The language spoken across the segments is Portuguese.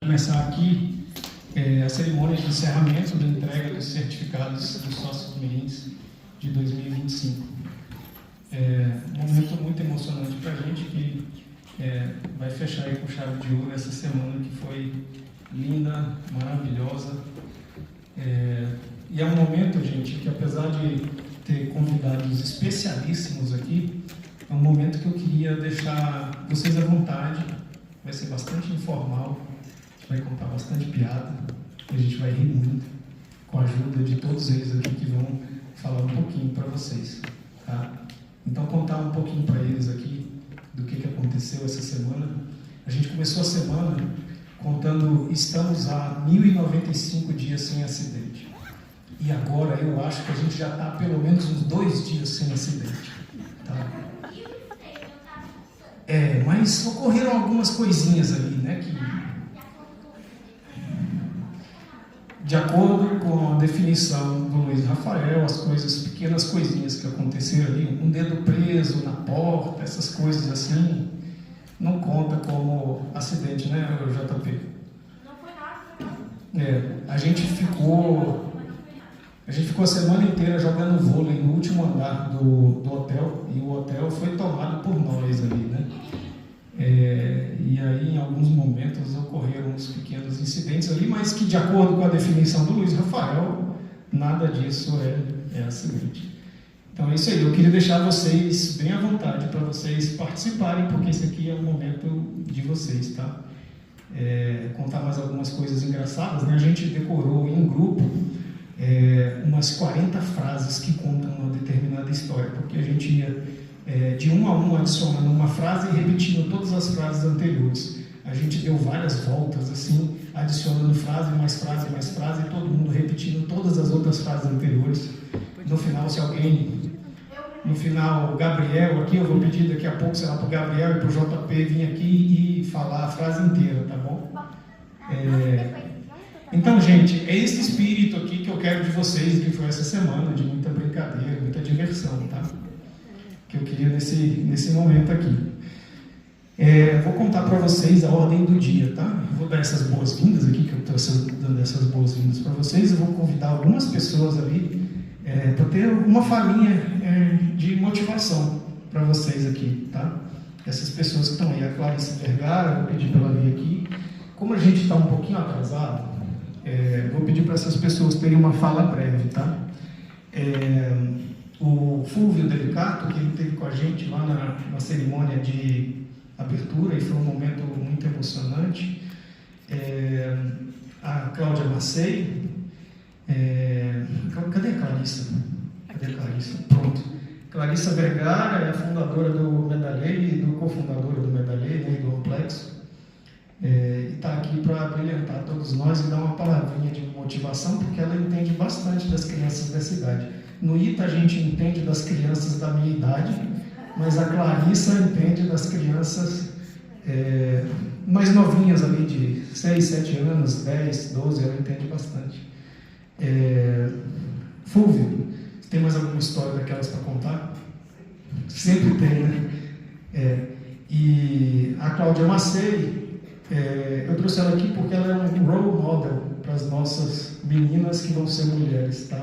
Começar aqui a cerimônia de encerramento da entrega dos certificados dos sócios mirenses de 2025. Um momento muito emocionante para a gente que vai fechar aí com chave de ouro essa semana que foi linda, maravilhosa. E é um momento, gente, que apesar de ter convidados especialíssimos aqui, é um momento que eu queria deixar vocês à vontade. Vai ser bastante informal. Vai contar bastante piada, a gente vai rir muito, com a ajuda de todos eles aqui que vão falar um pouquinho para vocês, tá? Então, contar um pouquinho para eles aqui do que aconteceu essa semana. A gente começou a semana contando, estamos há 1.095 dias sem acidente. E agora eu acho que a gente já está pelo menos uns 2 dias sem acidente, tá? Mas ocorreram algumas coisinhas ali, né, que... De acordo com a definição do Luiz Rafael, as pequenas coisinhas que aconteceram ali, um dedo preso na porta, essas coisas assim, não conta como acidente, né, JP? Não foi nada. A gente ficou a semana inteira jogando vôlei no último andar do hotel, e o hotel foi tomado por nós ali, né? E aí, em alguns momentos, ocorreram uns pequenos incidentes ali, mas que, de acordo com a definição do Luiz Rafael, nada disso é acidente. Então, é isso aí. Eu queria deixar vocês bem à vontade para vocês participarem, porque esse aqui é o momento de vocês, tá? Contar mais algumas coisas engraçadas, né? A gente decorou em grupo umas 40 frases que contam uma determinada história, porque a gente ia... de um a um adicionando uma frase e repetindo todas as frases anteriores. A gente deu várias voltas assim, adicionando frase, e todo mundo repetindo todas as outras frases anteriores. No final, o Gabriel aqui, eu vou pedir daqui a pouco, sei lá, para o Gabriel e para o JP vir aqui e falar a frase inteira, tá bom? Então, gente, é esse espírito aqui que eu quero de vocês, que foi essa semana, de muita brincadeira, muita diversão, tá? Que eu queria nesse momento aqui. Vou contar para vocês a ordem do dia, tá? Eu vou dar essas boas-vindas aqui, que eu estou dando essas boas-vindas para vocês. Eu vou convidar algumas pessoas ali para ter uma falinha de motivação para vocês aqui, tá? Essas pessoas que estão aí, a Clarice Vergara, vou pedir para ela vir aqui. Como a gente está um pouquinho atrasado, vou pedir para essas pessoas terem uma fala breve, tá? O Fulvio Delicato, que ele esteve com a gente lá na cerimônia de abertura, e foi um momento muito emocionante. A Cláudia Macei. Cadê a Clarissa? Pronto. Clarissa Vergara é a fundadora do Medalhei e cofundadora do Medalhei, né, do Complexo. E está aqui para brilhantar todos nós e dar uma palavrinha de motivação, porque ela entende bastante das crianças dessa idade. No ITA a gente entende das crianças da minha idade, mas a Clarissa entende das crianças mais novinhas ali, de 6, 7 anos, 10, 12, ela entende bastante. Fulvio, tem mais alguma história daquelas para contar? Sempre tem, né? E a Cláudia Macei, eu trouxe ela aqui porque ela é um role model para as nossas meninas que vão ser mulheres, tá?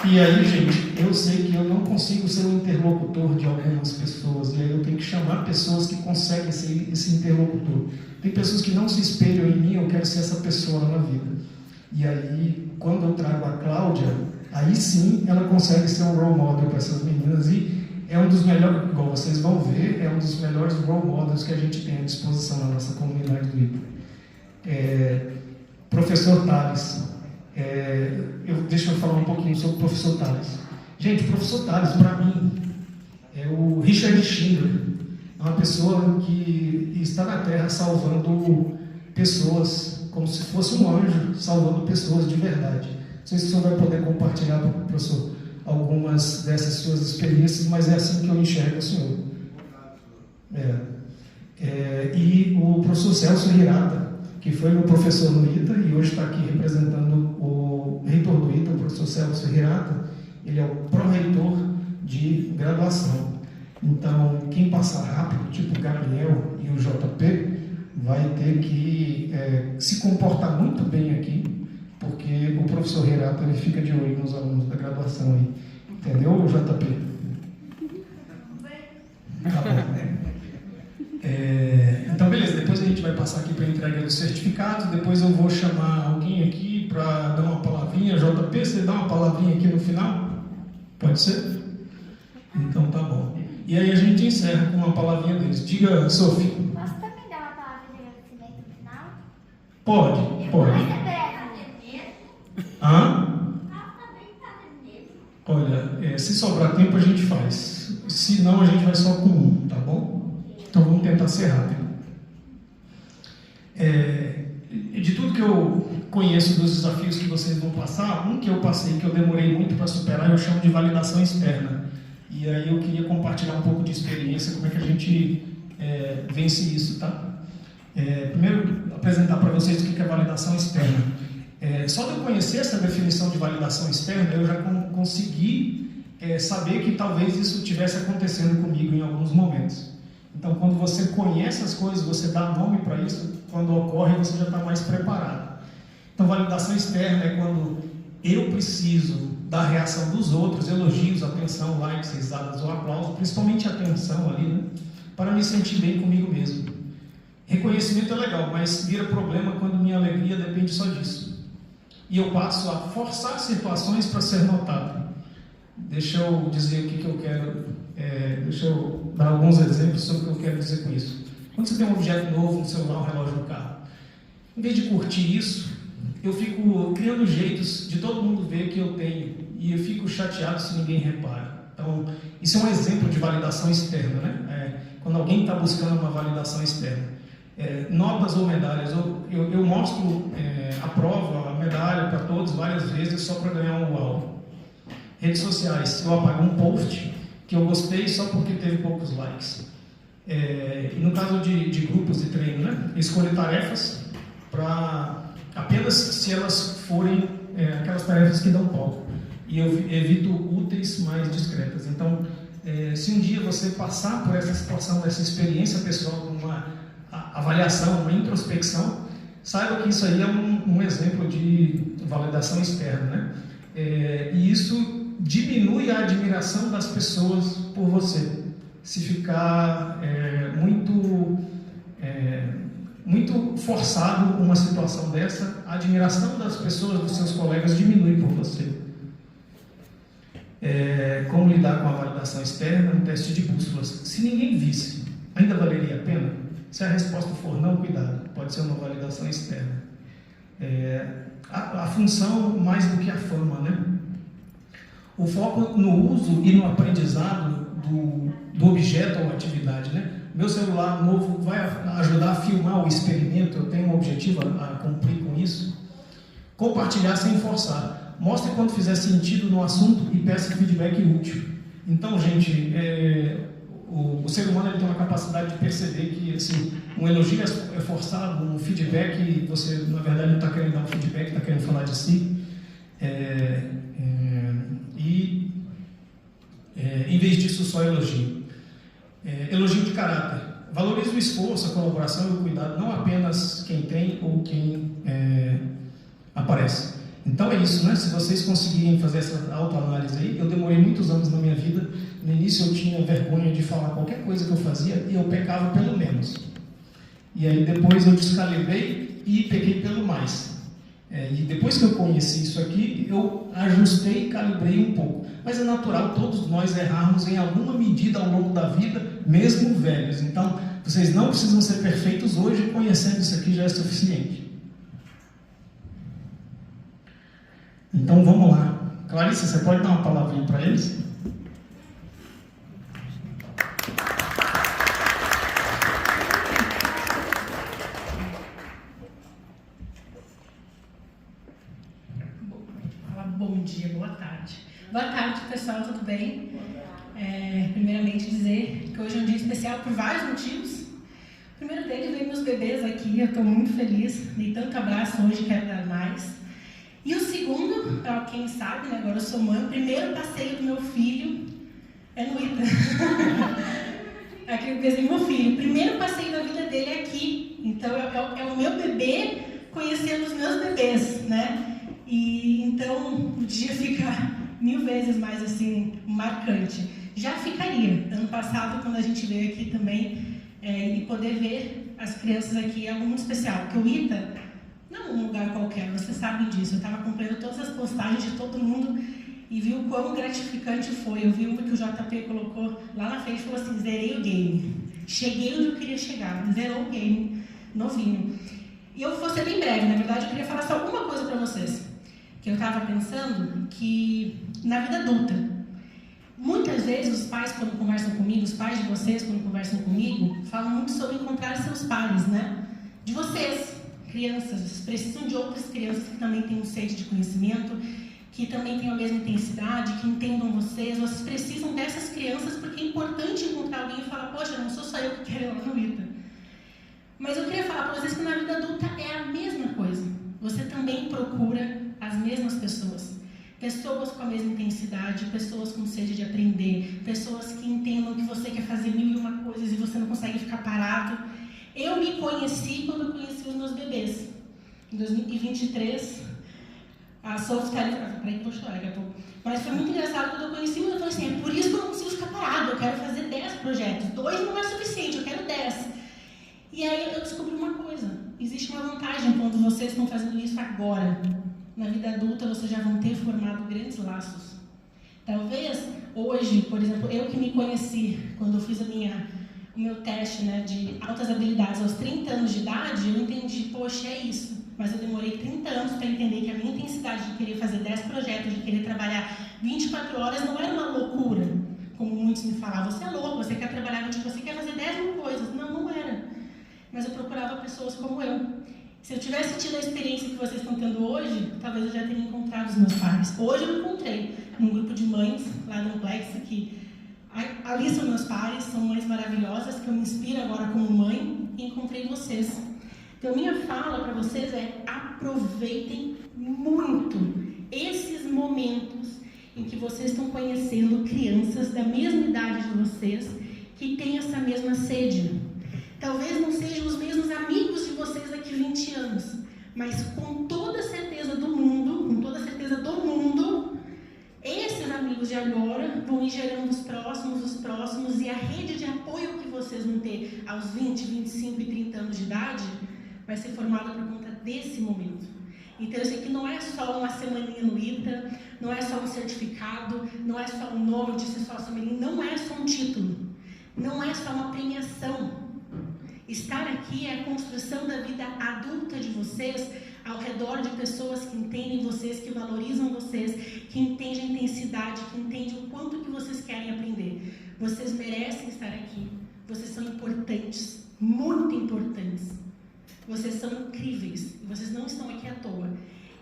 E aí, gente, eu sei que eu não consigo ser um interlocutor de algumas pessoas, e aí eu tenho que chamar pessoas que conseguem ser esse interlocutor. Tem pessoas que não se espelham em mim, eu quero ser essa pessoa na vida. E aí, quando eu trago a Cláudia, aí sim ela consegue ser um role model para essas meninas, e é um dos melhores, igual vocês vão ver, é um dos melhores role models que a gente tem à disposição na nossa comunidade do IPA. Professor Tales. Deixa eu falar um pouquinho sobre o professor Tales. Gente, o professor Tales, para mim, é o Richard Schindler. É uma pessoa que está na Terra salvando pessoas, como se fosse um anjo salvando pessoas de verdade. Não sei se o senhor vai poder compartilhar, professor, algumas dessas suas experiências, mas é assim que eu enxergo o senhor. E o professor Celso Hirata, que foi meu professor no ITA e hoje está aqui representando o reitor do ITA, o professor Celso Hirata. Ele é o pró-reitor de graduação. Então, quem passar rápido, tipo o Gabriel e o JP, vai ter que se comportar muito bem aqui, porque o professor Renato ele fica de olho nos alunos da graduação aí. Entendeu, JP? Tá bom. Então, beleza, depois a gente vai passar aqui para a entrega dos certificados, depois eu vou chamar alguém aqui para dar uma palavrinha. JP, você dá uma palavrinha aqui no final? Pode ser? Então tá bom. E aí a gente encerra com uma palavrinha deles. Diga, Sophie. Posso também dar uma palavra de agradecimento no final? Pode, pode. Olha, se sobrar tempo a gente faz. Se não, a gente vai só com um, tá bom? Então vamos tentar ser rápido. De tudo que eu conheço dos desafios que vocês vão passar, um que eu passei, que eu demorei muito para superar, eu chamo de validação externa. E aí eu queria compartilhar um pouco de experiência, como é que a gente vence isso, tá? Primeiro, apresentar para vocês o que é validação externa. Só de eu conhecer essa definição de validação externa, eu já consegui saber que talvez isso estivesse acontecendo comigo em alguns momentos. Então, quando você conhece as coisas, você dá nome para isso, quando ocorre, você já está mais preparado. Então, validação externa é quando eu preciso da reação dos outros, elogios, atenção, likes, risadas ou aplausos, principalmente atenção ali, né? Para me sentir bem comigo mesmo. Reconhecimento é legal, mas vira problema quando minha alegria depende só disso. E eu passo a forçar situações para ser notado. Deixa eu dizer o que eu quero, deixa eu dar alguns exemplos sobre o que eu quero dizer com isso. Quando você tem um objeto novo, um celular, um relógio no carro, em vez de curtir isso, eu fico criando jeitos de todo mundo ver que eu tenho, e eu fico chateado se ninguém repara. Então, isso é um exemplo de validação externa, né? Quando alguém está buscando uma validação externa. Notas ou medalhas, eu mostro a prova, a medalha para todos várias vezes só para ganhar um uau. Redes sociais, eu apago um post que eu gostei só porque teve poucos likes. E no caso de grupos de treino, né? Escolho tarefas para apenas se elas forem aquelas tarefas que dão palco. E eu evito úteis mais discretas. Então, se um dia você passar por essa situação, essa experiência pessoal, uma avaliação, uma introspecção, saiba que isso aí é um exemplo de validação externa, né? E isso diminui a admiração das pessoas por você. Se ficar muito forçado uma situação dessa, a admiração das pessoas, dos seus colegas, diminui por você. Como lidar com a validação externa? Um teste de bússolas. Se ninguém visse, ainda valeria a pena? Se a resposta for não, cuidado, pode ser uma validação externa. A função mais do que a fama, né? O foco no uso e no aprendizado do objeto ou atividade, né? Meu celular novo vai ajudar a filmar o experimento, eu tenho um objetivo a cumprir com isso. Compartilhar sem forçar. Mostre quando fizer sentido no assunto e peça feedback útil. Então, gente, o ser humano ele tem uma capacidade de perceber que assim, um elogio é forçado, um feedback, você na verdade não está querendo dar um feedback, está querendo falar de si. Em vez disso, só elogio. Elogio de caráter. Valorize o esforço, a colaboração e o cuidado, não apenas quem tem ou quem aparece. Então é isso, né? Se vocês conseguirem fazer essa autoanálise aí, eu demorei muitos anos na minha vida. No início eu tinha vergonha de falar qualquer coisa que eu fazia e eu pecava pelo menos. E aí depois eu descalibrei e pequei pelo mais. E depois que eu conheci isso aqui, eu ajustei e calibrei um pouco. Mas é natural todos nós errarmos em alguma medida ao longo da vida, mesmo velhos. Então, vocês não precisam ser perfeitos hoje, conhecendo isso aqui já é suficiente. Então, vamos lá. Clarissa, você pode dar uma palavrinha para eles? Bom dia, boa tarde. Boa tarde, pessoal, tudo bem? Primeiramente dizer que hoje é um dia especial por vários motivos. O primeiro deles veio meus bebês aqui, eu estou muito feliz, dei tanto abraço hoje, quero dar mais. E o segundo, para quem sabe, né, agora eu sou mãe, o primeiro passeio do meu filho É no ITA. Aqui eu desenho meu filho. O primeiro passeio da vida dele é aqui. Então é o meu bebê conhecendo os meus bebês, né? E então o dia fica 1000 vezes mais assim marcante. Já ficaria. Ano passado, quando a gente veio aqui também, e poder ver as crianças aqui é algo muito especial. Porque o ITA não é um lugar qualquer, vocês sabem disso. Eu estava acompanhando todas as postagens de todo mundo e vi o quão gratificante foi. Eu vi uma que o JP colocou lá na frente e falou assim: zerei o game. Cheguei onde eu queria chegar. Zerou o game, novinho. E eu vou ser bem breve, na verdade eu queria falar só alguma coisa para vocês. Que eu estava pensando que na vida adulta, muitas vezes os pais quando conversam comigo, os pais de vocês quando conversam comigo, falam muito sobre encontrar seus pares, né? De vocês, crianças, vocês precisam de outras crianças que também tenham sede de conhecimento, que também tenham a mesma intensidade, que entendam vocês. Vocês precisam dessas crianças porque é importante encontrar alguém e falar: poxa, não sou só eu que quero ir lá no ITA. Mas eu queria falar para vocês que na vida adulta é a mesma coisa. Você também procura as mesmas pessoas. Pessoas com a mesma intensidade, pessoas com sede de aprender, pessoas que entendam que você quer fazer 1001 coisas e você não consegue ficar parado. Eu me conheci quando eu conheci os meus bebês. Em 2023, a Sophie está ali, peraí que eu vou chorar daqui a pouco. Mas foi muito engraçado quando eu conheci, mas eu falei assim: é por isso que eu não consigo ficar parado, eu quero fazer 10 projetos. 2 não é suficiente, eu quero 10. E aí eu descobri uma coisa: existe uma vantagem quando vocês estão fazendo isso agora. Na vida adulta vocês já vão ter formado grandes laços. Talvez hoje, por exemplo, eu que me conheci quando eu fiz o meu teste, né, de altas habilidades aos 30 anos de idade, eu entendi: poxa, é isso. Mas eu demorei 30 anos para entender que a minha intensidade de querer fazer 10 projetos, de querer trabalhar 24 horas, não era uma loucura, como muitos me falavam: você é louco, você quer trabalhar, você quer fazer 10.000 coisas. Não, não era. Mas eu procurava pessoas como eu. Se eu tivesse tido a experiência que vocês estão tendo hoje, talvez eu já teria encontrado os meus pais. Hoje eu me encontrei num grupo de mães lá do Amplex, que ali são meus pais, são mães maravilhosas, que eu me inspiro agora como mãe, e encontrei vocês. Então minha fala para vocês é: aproveitem muito esses momentos em que vocês estão conhecendo crianças da mesma idade de vocês, que têm essa mesma sede. Talvez não sejam os mesmos amigos de vocês daqui 20 anos, mas com toda certeza do mundo, esses amigos de agora vão ir gerando os próximos, e a rede de apoio que vocês vão ter aos 20, 25 e 30 anos de idade vai ser formada por conta desse momento. Então isso aqui não é só uma semaninha no ITA, não é só um certificado, não é só um nome de ser sócio menino, não é só um título, não é só uma premiação. Estar aqui é a construção da vida adulta de vocês, ao redor de pessoas que entendem vocês, que valorizam vocês, que entendem a intensidade, que entendem o quanto que vocês querem aprender. Vocês merecem estar aqui. Vocês são importantes, muito importantes. Vocês são incríveis. E vocês não estão aqui à toa.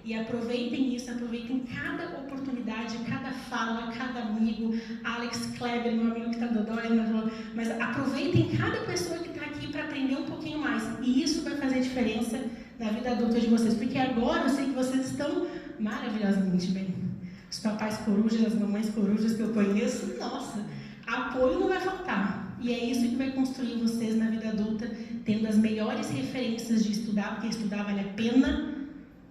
E aproveitem isso, aproveitem cada oportunidade, cada fala, cada amigo. Alex Kleber, meu amigo que está dodói, mas aproveitem cada pessoa que está aqui para aprender um pouquinho mais. E isso vai fazer diferença na vida adulta de vocês. Porque agora eu sei que vocês estão maravilhosamente bem. Os papais corujas, as mamães corujas que eu conheço, nossa, apoio não vai faltar. E é isso que vai construir vocês na vida adulta, tendo as melhores referências de estudar, porque estudar vale a pena.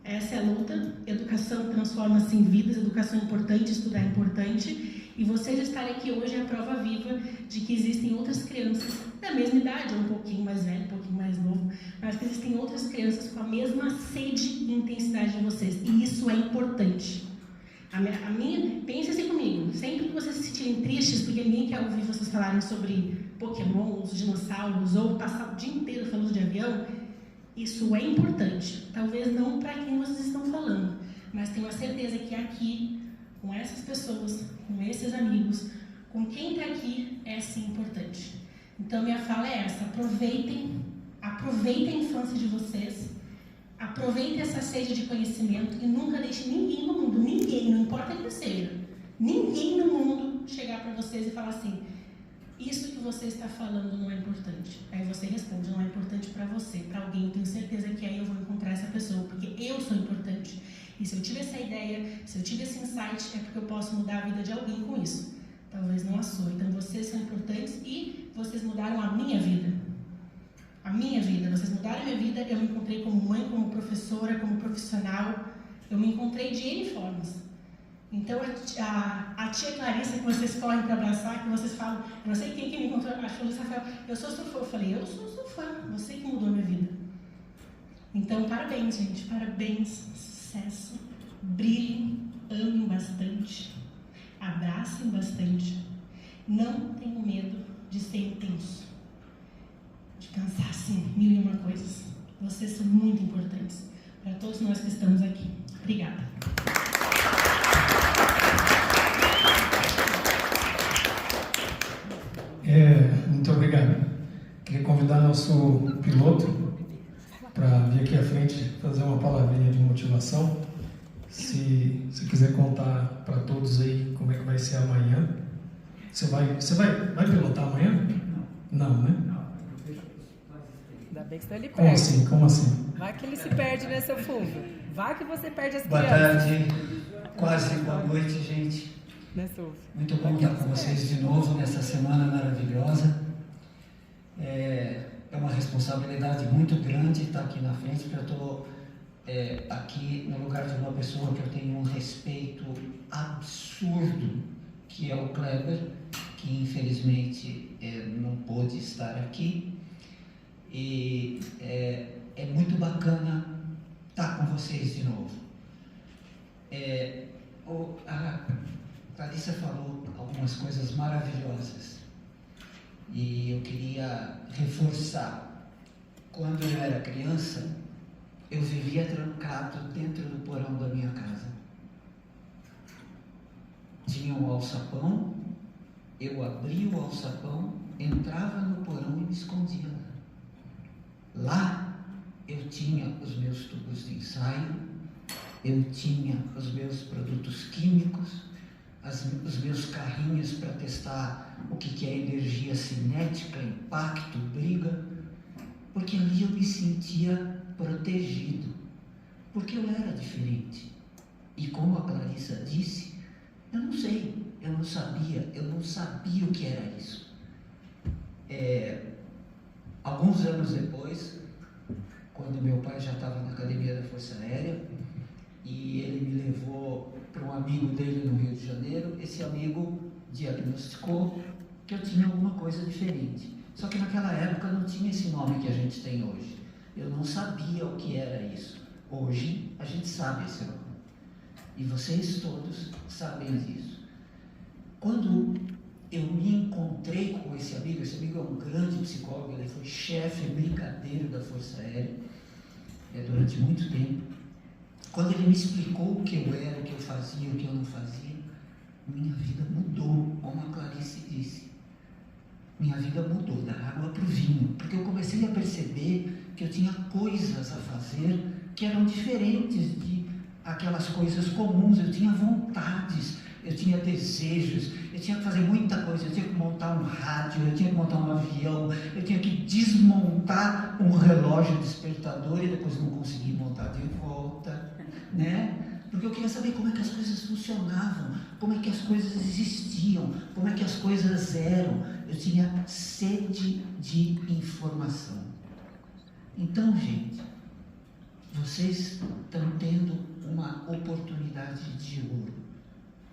Essa é a luta. Educação transforma-se em vidas, educação é importante, estudar é importante. E vocês estarem aqui hoje é a prova viva de que existem outras crianças da mesma idade, um pouquinho mais velho, um pouquinho mais novo, mas que existem outras crianças com a mesma sede e intensidade de vocês. E isso é importante. Pense assim comigo, sempre que vocês se sentirem tristes, porque ninguém quer ouvir vocês falarem sobre Pokémon, os dinossauros, ou passar o dia inteiro falando de avião, isso é importante. Talvez não para quem vocês estão falando, mas tenho a certeza que aqui, com essas pessoas, com esses amigos, com quem está aqui, é sim importante. Então minha fala é essa: aproveitem a infância de vocês, aproveitem essa sede de conhecimento e nunca deixem ninguém no mundo, ninguém, não importa quem seja, ninguém no mundo chegar para vocês e falar assim: isso que você está falando não é importante. Aí você responde: não é importante para você, para alguém. Eu tenho certeza que aí eu vou encontrar essa pessoa, porque eu sou importante. E se eu tive essa ideia, se eu tive esse insight, é porque eu posso mudar a vida de alguém com isso. talvez não a sua. Então vocês são importantes e vocês mudaram a minha vida. A minha vida, vocês mudaram a minha vida. Eu me encontrei como mãe, como professora, como profissional. Eu me encontrei de N formas. Então a tia Clarissa que vocês correm para abraçar, que vocês falam, eu não sei quem que me encontrou, acho que foi o Rafael, eu sou seu fã. Eu falei, eu sou seu fã, você que mudou a minha vida. Então parabéns, gente, parabéns, sucesso, brilhem, amem bastante, abracem bastante, não tenham medo de ser intenso, de pensar assim, 1001 coisas. Vocês são muito importantes para todos nós que estamos aqui. Obrigada. Muito obrigado. Queria convidar nosso piloto para vir aqui à frente fazer uma palavrinha de motivação. Se quiser contar para todos aí como é que vai ser amanhã. Você vai pilotar amanhã? Não, né? Ainda bem que senão ele perde. Como assim? Vai que ele se perde, né, seu Fulvio? Vai que você perde as Boa crianças. tarde, quase boa noite, gente. Né, Fulvio? Muito bom estar com vocês de novo nessa semana maravilhosa. É uma responsabilidade muito grande estar aqui na frente, porque eu estou aqui no lugar de uma pessoa que eu tenho um respeito absurdo, que é o Kleber, que infelizmente não pôde estar aqui. E é muito bacana estar com vocês de novo. A Clarissa falou algumas coisas maravilhosas e eu queria reforçar. Quando eu era criança, eu vivia trancado dentro do porão da minha casa. Tinha um alçapão, eu abria o alçapão, entrava no porão e me escondia lá. Lá eu tinha os meus tubos de ensaio, eu tinha os meus produtos químicos, os meus carrinhos para testar o que é energia cinética, impacto, briga, porque ali eu me sentia protegido, porque eu era diferente. E como a Clarissa disse, eu não sei, eu não sabia o que era isso. Alguns anos depois, quando meu pai já estava na Academia da Força Aérea, e ele me levou para um amigo dele no Rio de Janeiro, esse amigo diagnosticou que eu tinha alguma coisa diferente. Só que naquela época não tinha esse nome que a gente tem hoje. Eu não sabia o que era isso. Hoje a gente sabe esse nome. E vocês todos sabem disso. Quando eu me encontrei com esse amigo é um grande psicólogo, ele foi chefe brigadeiro da Força Aérea durante muito tempo. Quando ele me explicou o que eu era, o que eu fazia, o que eu não fazia, minha vida mudou, como a Clarice disse. Minha vida mudou da água para o vinho, porque eu comecei a perceber que eu tinha coisas a fazer que eram diferentes de aquelas coisas comuns. Eu tinha vontades, eu tinha desejos, eu tinha que fazer muita coisa, eu tinha que montar um rádio, eu tinha que montar um avião, eu tinha que desmontar um relógio despertador e depois não consegui montar de volta, né? Porque eu queria saber como é que as coisas funcionavam, como é que as coisas existiam, como é que as coisas eram. Eu tinha sede de informação. Então, gente, vocês estão tendo uma oportunidade de ouro.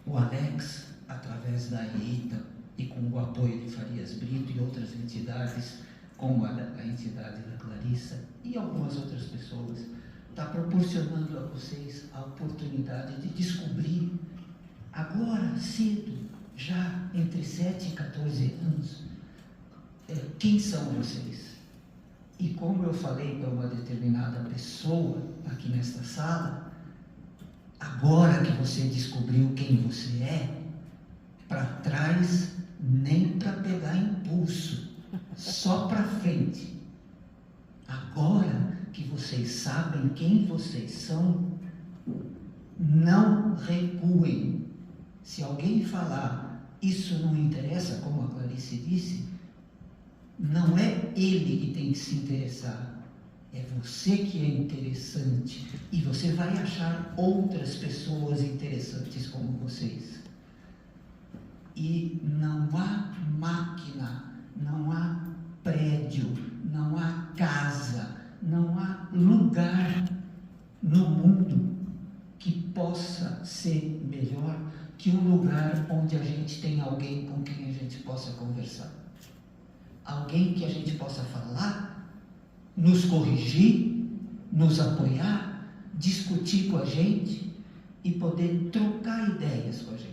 O Alex, através da EITA e com o apoio de Farias Brito e outras entidades, como a entidade da Clarissa e algumas outras pessoas, está proporcionando a vocês a oportunidade de descobrir, agora, cedo, já entre 7 e 14 anos, quem são vocês. E como eu falei para uma determinada pessoa aqui nesta sala, agora que você descobriu quem você é, para trás nem para pegar impulso, só para frente. Agora que vocês sabem quem vocês são, não recuem. Se alguém falar, isso não interessa, como a Clarice disse, não é ele que tem que se interessar, é você que é interessante, e você vai achar outras pessoas interessantes como vocês. E não há máquina, não há prédio, não há casa, não há lugar no mundo que possa ser melhor que um lugar onde a gente tem alguém com quem a gente possa conversar. Alguém que a gente possa falar, nos corrigir, nos apoiar, discutir com a gente e poder trocar ideias com a gente.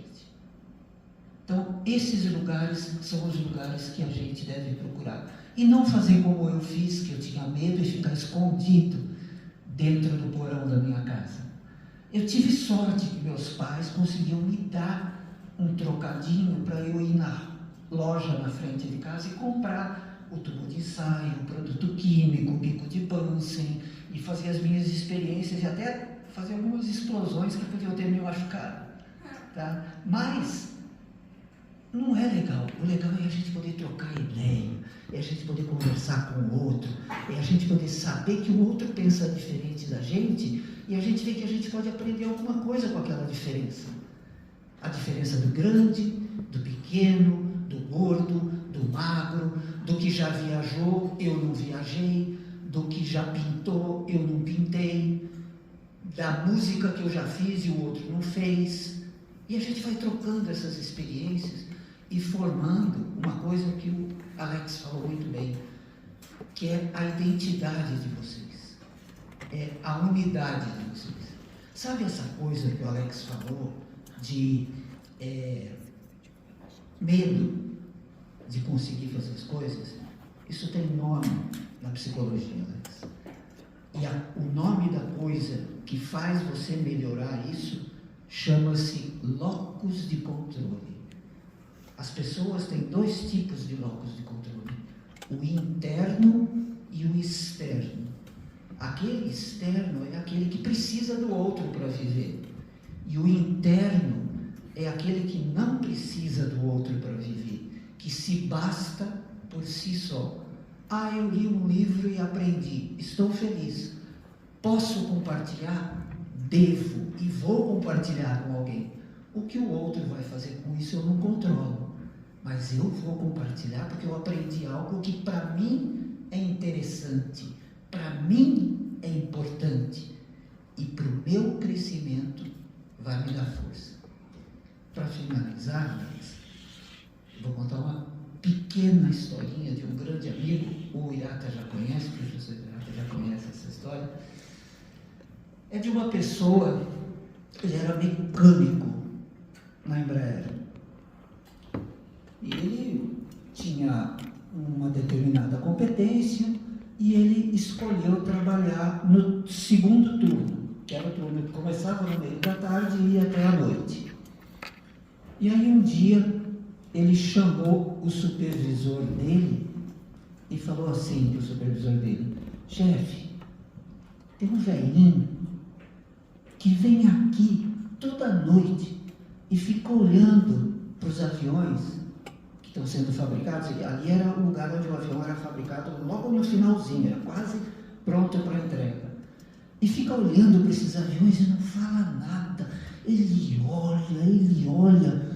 Então, esses lugares são os lugares que a gente deve procurar. E não fazer como eu fiz, que eu tinha medo de ficar escondido dentro do porão da minha casa. Eu tive sorte que meus pais conseguiam me dar um trocadinho para eu ir na loja na frente de casa e comprar o tubo de ensaio, o produto químico, o bico de Bunsen, e fazer as minhas experiências e até fazer algumas explosões que podiam ter me machucado. Tá? Mas não é legal. O legal é a gente poder trocar ideia, é a gente poder conversar com o outro, é a gente poder saber que o outro pensa diferente da gente e a gente vê que a gente pode aprender alguma coisa com aquela diferença. A diferença do grande, do pequeno, do gordo, do magro, do que já viajou, eu não viajei, do que já pintou, eu não pintei, da música que eu já fiz e o outro não fez. E a gente vai trocando essas experiências e formando uma coisa que o Alex falou muito bem, que é a identidade de vocês, é a unidade de vocês. Sabe essa coisa que o Alex falou de medo de conseguir fazer as coisas? Isso tem nome na psicologia, Alex. E o nome da coisa que faz você melhorar isso chama-se locus de controle. As pessoas têm dois tipos de locus de controle: o interno e o externo. Aquele externo é aquele que precisa do outro para viver, e o interno é aquele que não precisa do outro para viver, que se basta por si só. Ah, eu li um livro e aprendi, estou feliz. Posso compartilhar? Devo e vou compartilhar com alguém. O que o outro vai fazer com isso eu não controlo, mas eu vou compartilhar porque eu aprendi algo que para mim é interessante, para mim é importante e para o meu crescimento vai me dar força. Para finalizar, eu vou contar uma pequena historinha de um grande amigo. O Irata já conhece, o professor Irata já conhece essa história. É de uma pessoa, ele era mecânico na Embraer. E ele tinha uma determinada competência e ele escolheu trabalhar no segundo turno, que era o turno que começava no meio da tarde e ia até a noite. E aí um dia ele chamou o supervisor dele e falou assim para o supervisor dele: chefe, tem um velhinho que vem aqui toda noite e fica olhando para os aviões que estão sendo fabricados. Ali era o lugar onde o avião era fabricado, logo no finalzinho, era quase pronto para entrega. E fica olhando para esses aviões e não fala nada. Ele olha.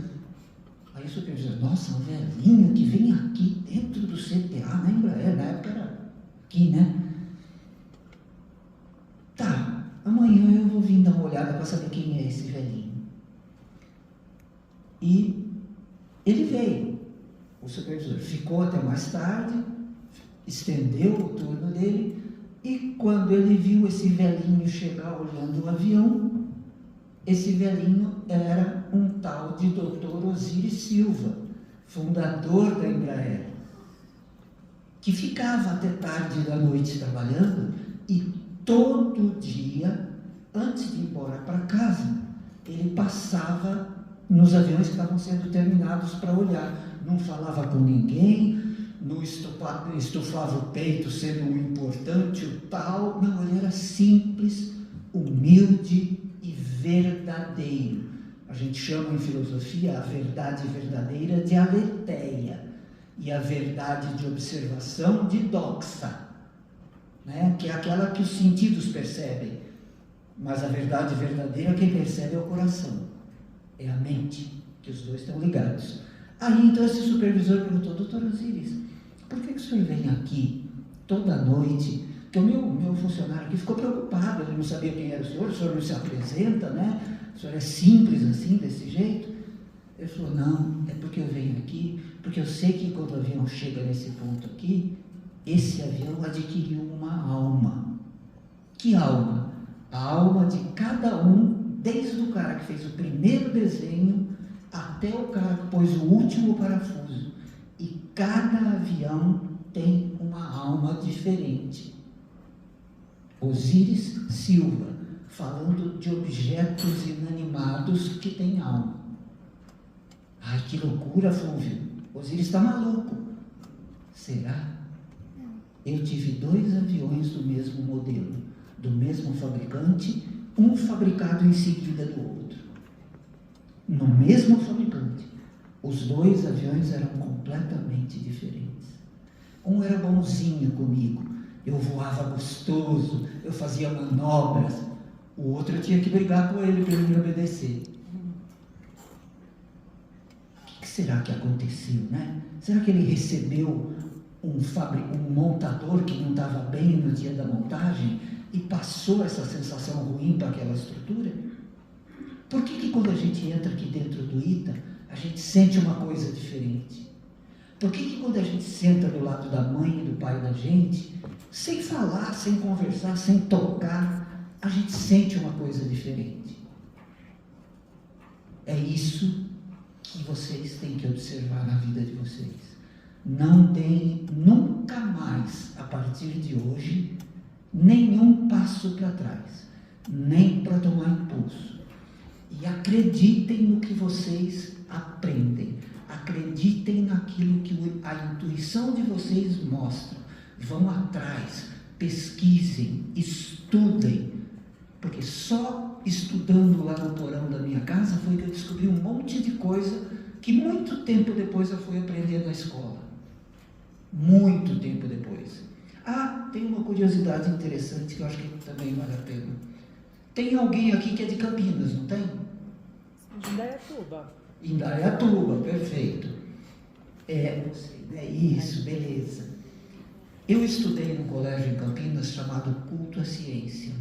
Aí o supervisor: nossa, um velhinho que vem aqui dentro do CTA, na Embraer, na época era aqui, né? Tá, amanhã eu vou vir dar uma olhada para saber quem é esse velhinho. E ele veio, o supervisor ficou até mais tarde, estendeu o turno dele, e quando ele viu esse velhinho chegar olhando o avião, esse velhinho era um tal de Dr. Osiris Silva, fundador da Embraer, que ficava até tarde da noite trabalhando e todo dia, antes de ir embora para casa, ele passava nos aviões que estavam sendo terminados para olhar. Não falava com ninguém, não estufava o peito sendo o importante, o tal. Não, ele era simples, humilde e verdadeiro. A gente chama em filosofia a verdade verdadeira de aletheia e a verdade de observação de doxa, né? Que é aquela que os sentidos percebem, mas a verdade verdadeira quem percebe é o coração, é a mente, que os dois estão ligados. Aí então esse supervisor perguntou: doutor Osíris, por que o senhor vem aqui toda noite? Porque o meu funcionário aqui ficou preocupado, ele não sabia quem era o senhor não se apresenta, né? O senhor é simples assim, desse jeito? Ele falou: não, é porque eu venho aqui, porque eu sei que quando o avião chega nesse ponto aqui, esse avião adquiriu uma alma. Que alma? A alma de cada um, desde o cara que fez o primeiro desenho até o cara que pôs o último parafuso. E cada avião tem uma alma diferente. Osíris Silva, falando de objetos inanimados que têm alma. Ai, que loucura, Flúvio. Osíris está maluco. Será? Eu tive 2 aviões do mesmo modelo, do mesmo fabricante, um fabricado em seguida do outro. No mesmo fabricante. Os 2 aviões eram completamente diferentes. Um era bonzinho comigo, eu voava gostoso, eu fazia manobras. O outro eu tinha que brigar com ele para ele me obedecer. O que será que aconteceu, né? Será que ele recebeu um montador que não estava bem no dia da montagem e passou essa sensação ruim para aquela estrutura? Por que quando a gente entra aqui dentro do ITA, a gente sente uma coisa diferente? Por que quando a gente senta do lado da mãe e do pai da gente, sem falar, sem conversar, sem tocar, a gente sente uma coisa diferente? É isso que vocês têm que observar na vida de vocês. Não deem nunca mais, a partir de hoje, nenhum passo para trás, nem para tomar impulso. E acreditem no que vocês aprendem, acreditem naquilo que a intuição de vocês mostra. Vão atrás, pesquisem, estudem, porque só estudando lá no porão da minha casa foi que eu descobri um monte de coisa que muito tempo depois eu fui aprender na escola. Muito tempo depois. Ah, tem uma curiosidade interessante que eu acho que também vale a pena. Tem alguém aqui que é de Campinas, não tem? Indaiatuba. Indaiatuba, perfeito. Isso, beleza. Eu estudei num colégio em Campinas chamado Culto à Ciência.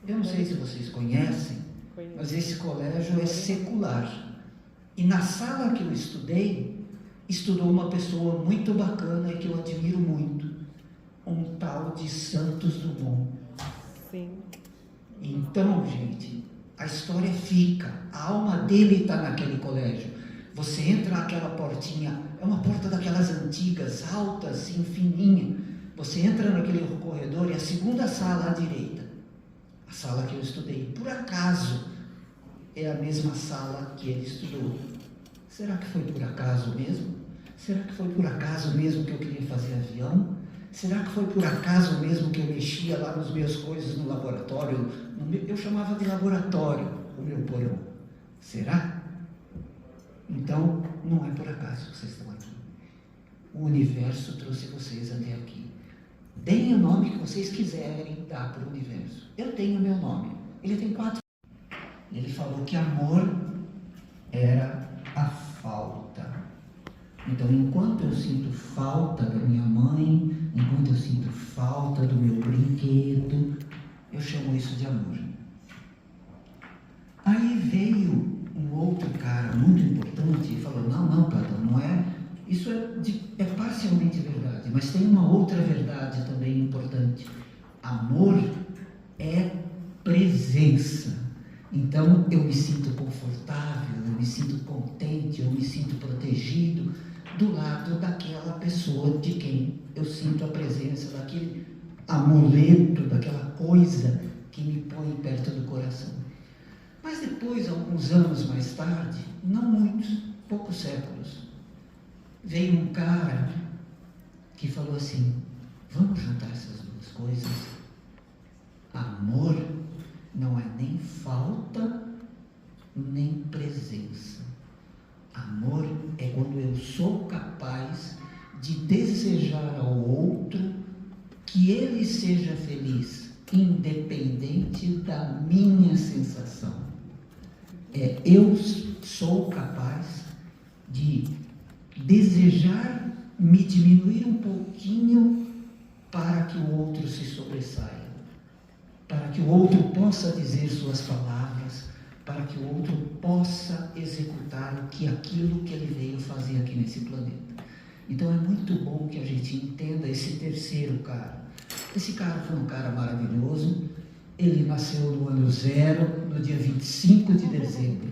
Eu não sei se vocês conhecem, mas esse colégio é secular. E na sala que eu estudei, estudou uma pessoa muito bacana e que eu admiro muito, um tal de Santos Dumont. Sim. Então, gente, a história fica, a alma dele está naquele colégio. Você entra naquela portinha, é uma porta daquelas antigas, alta, assim, fininha. Você entra naquele corredor e a segunda sala à direita, a sala que eu estudei, por acaso, é a mesma sala que ele estudou. Será que foi por acaso mesmo? Será que foi por acaso mesmo que eu queria fazer avião? Será que foi por acaso mesmo que eu mexia lá nas minhas coisas no laboratório? Eu chamava de laboratório o meu porão. Será? Então, não é por acaso que vocês estão aqui. O universo trouxe vocês até aqui. Deem o nome que vocês quiserem dar para o universo. Eu tenho meu nome. Ele tem 4. Ele falou que amor era a falta. Então, enquanto eu sinto falta da minha mãe, enquanto eu sinto falta do meu brinquedo, eu chamo isso de amor. Aí veio um outro cara muito importante e falou: não, Platão, não é. Isso é parcialmente verdade, mas tem uma outra verdade também importante. Amor é presença. Então eu me sinto confortável, eu me sinto contente, eu me sinto protegido do lado daquela pessoa de quem eu sinto a presença, daquele amuleto, daquela coisa que me põe perto do coração. Mas depois, alguns anos mais tarde, não muitos, poucos séculos, veio um cara que falou assim: vamos juntar essas duas coisas. Amor não é nem falta, nem presença. Amor é quando eu sou capaz de desejar ao outro que ele seja feliz, independente da minha sensação. Eu sou capaz de desejar me diminuir um pouquinho para que o outro se sobressaia, para que o outro possa dizer suas palavras, para que o outro possa executar aquilo que ele veio fazer aqui nesse planeta. Então é muito bom que a gente entenda esse terceiro cara. Esse cara foi um cara maravilhoso. Ele nasceu no ano 0, no dia 25 de dezembro.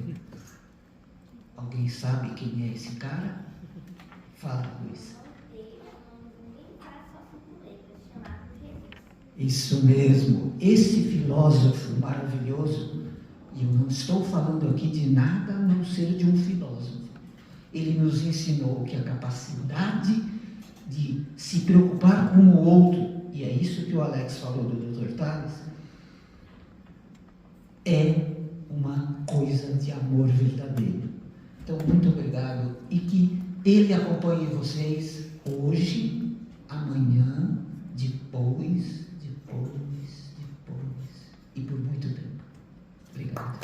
Alguém sabe quem é esse cara? Fala, Luiz. Isso mesmo, esse filósofo maravilhoso, e eu não estou falando aqui de nada a não ser de um filósofo. Ele nos ensinou que a capacidade de se preocupar com o outro, e é isso que o Alex falou do Dr. Tales, é uma coisa de amor verdadeiro. Então, muito obrigado, e que ele acompanhe vocês hoje, amanhã, depois, e por muito tempo. Obrigado.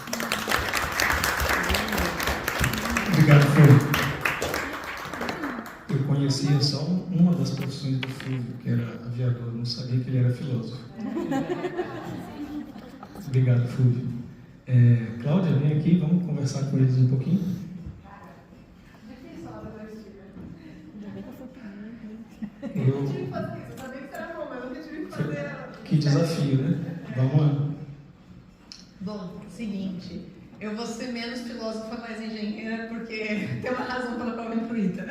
Obrigado, Fulvio. Eu conhecia só uma das profissões do Fulvio, que era aviador, não sabia que ele era filósofo. Obrigado, Fulvio. Cláudia, vem aqui, vamos conversar com eles um pouquinho. Que desafio, né? Vamos lá. Bom, seguinte, eu vou ser menos filósofa, mais engenheira, porque tem uma razão pela qual eu vim pro ITA.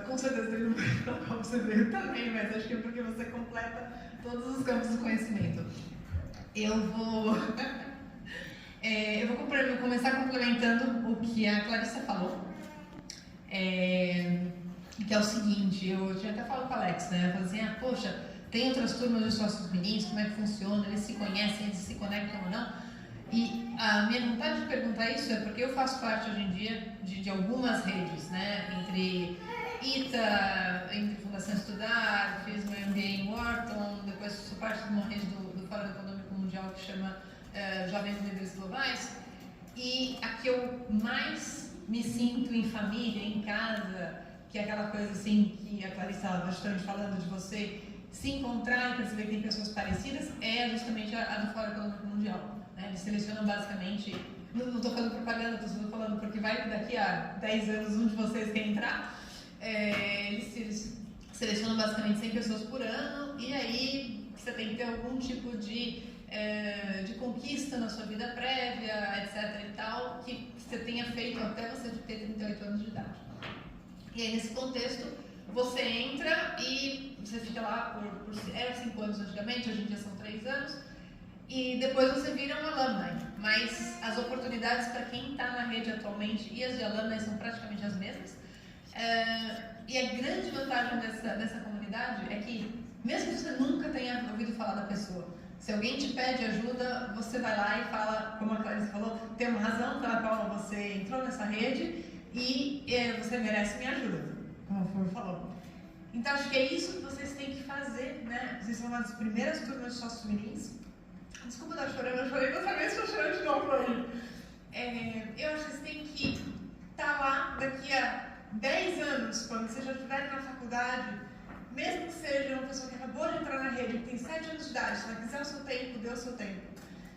Com certeza tem uma razão pela qual você veio também, mas acho que é porque você completa todos os campos do conhecimento. Eu vou começar complementando o que a Clarissa falou, que é o seguinte, eu tinha até falado com a Alex, né? Eu falei assim, poxa, tem outras turmas de sócios meninos, como é que funciona, eles se conhecem, eles se conectam ou não? E a minha vontade de perguntar isso é porque eu faço parte hoje em dia de algumas redes, né? Entre ITA, entre Fundação Estudar, fiz meu MBA em Wharton, depois sou parte de uma rede do Fórum Econômico Mundial que chama Jovens Líderes Globais. E a que eu mais me sinto em família, em casa, que é aquela coisa assim que a Clarissa estava justamente falando de você se encontrar e perceber que tem pessoas parecidas, é justamente a do Fórum Econômico Mundial. Né? Eles selecionam basicamente, não estou falando propaganda, estou só falando porque vai que daqui a 10 anos um de vocês quer entrar, eles selecionam basicamente 100 pessoas por ano, e aí você tem que ter algum tipo de conquista na sua vida prévia, etc e tal, que você tenha feito até você ter 38 anos de idade. E aí nesse contexto, você entra e você fica lá era 5 anos antigamente, hoje em dia são 3 anos, e depois você vira um alumni. Mas as oportunidades para quem está na rede atualmente e as de alumni são praticamente as mesmas. E a grande vantagem dessa comunidade é que, mesmo que você nunca tenha ouvido falar da pessoa, se alguém te pede ajuda, você vai lá e fala, como a Clarissa falou, tem uma razão pela qual você entrou nessa rede e você merece minha ajuda, como o Fulvio falou. Então, acho que é isso que vocês têm que fazer, né? Vocês são uma das primeiras turmas de sócios mirins. Desculpa estar chorando, eu chorei outra vez, estou chorando de novo hoje. Eu acho que vocês têm que estar lá daqui a 10 anos, quando vocês já estiverem na faculdade, mesmo que seja uma pessoa que acabou de entrar na rede, que tem 7 anos de idade, se ela quiser o seu tempo, dê o seu tempo.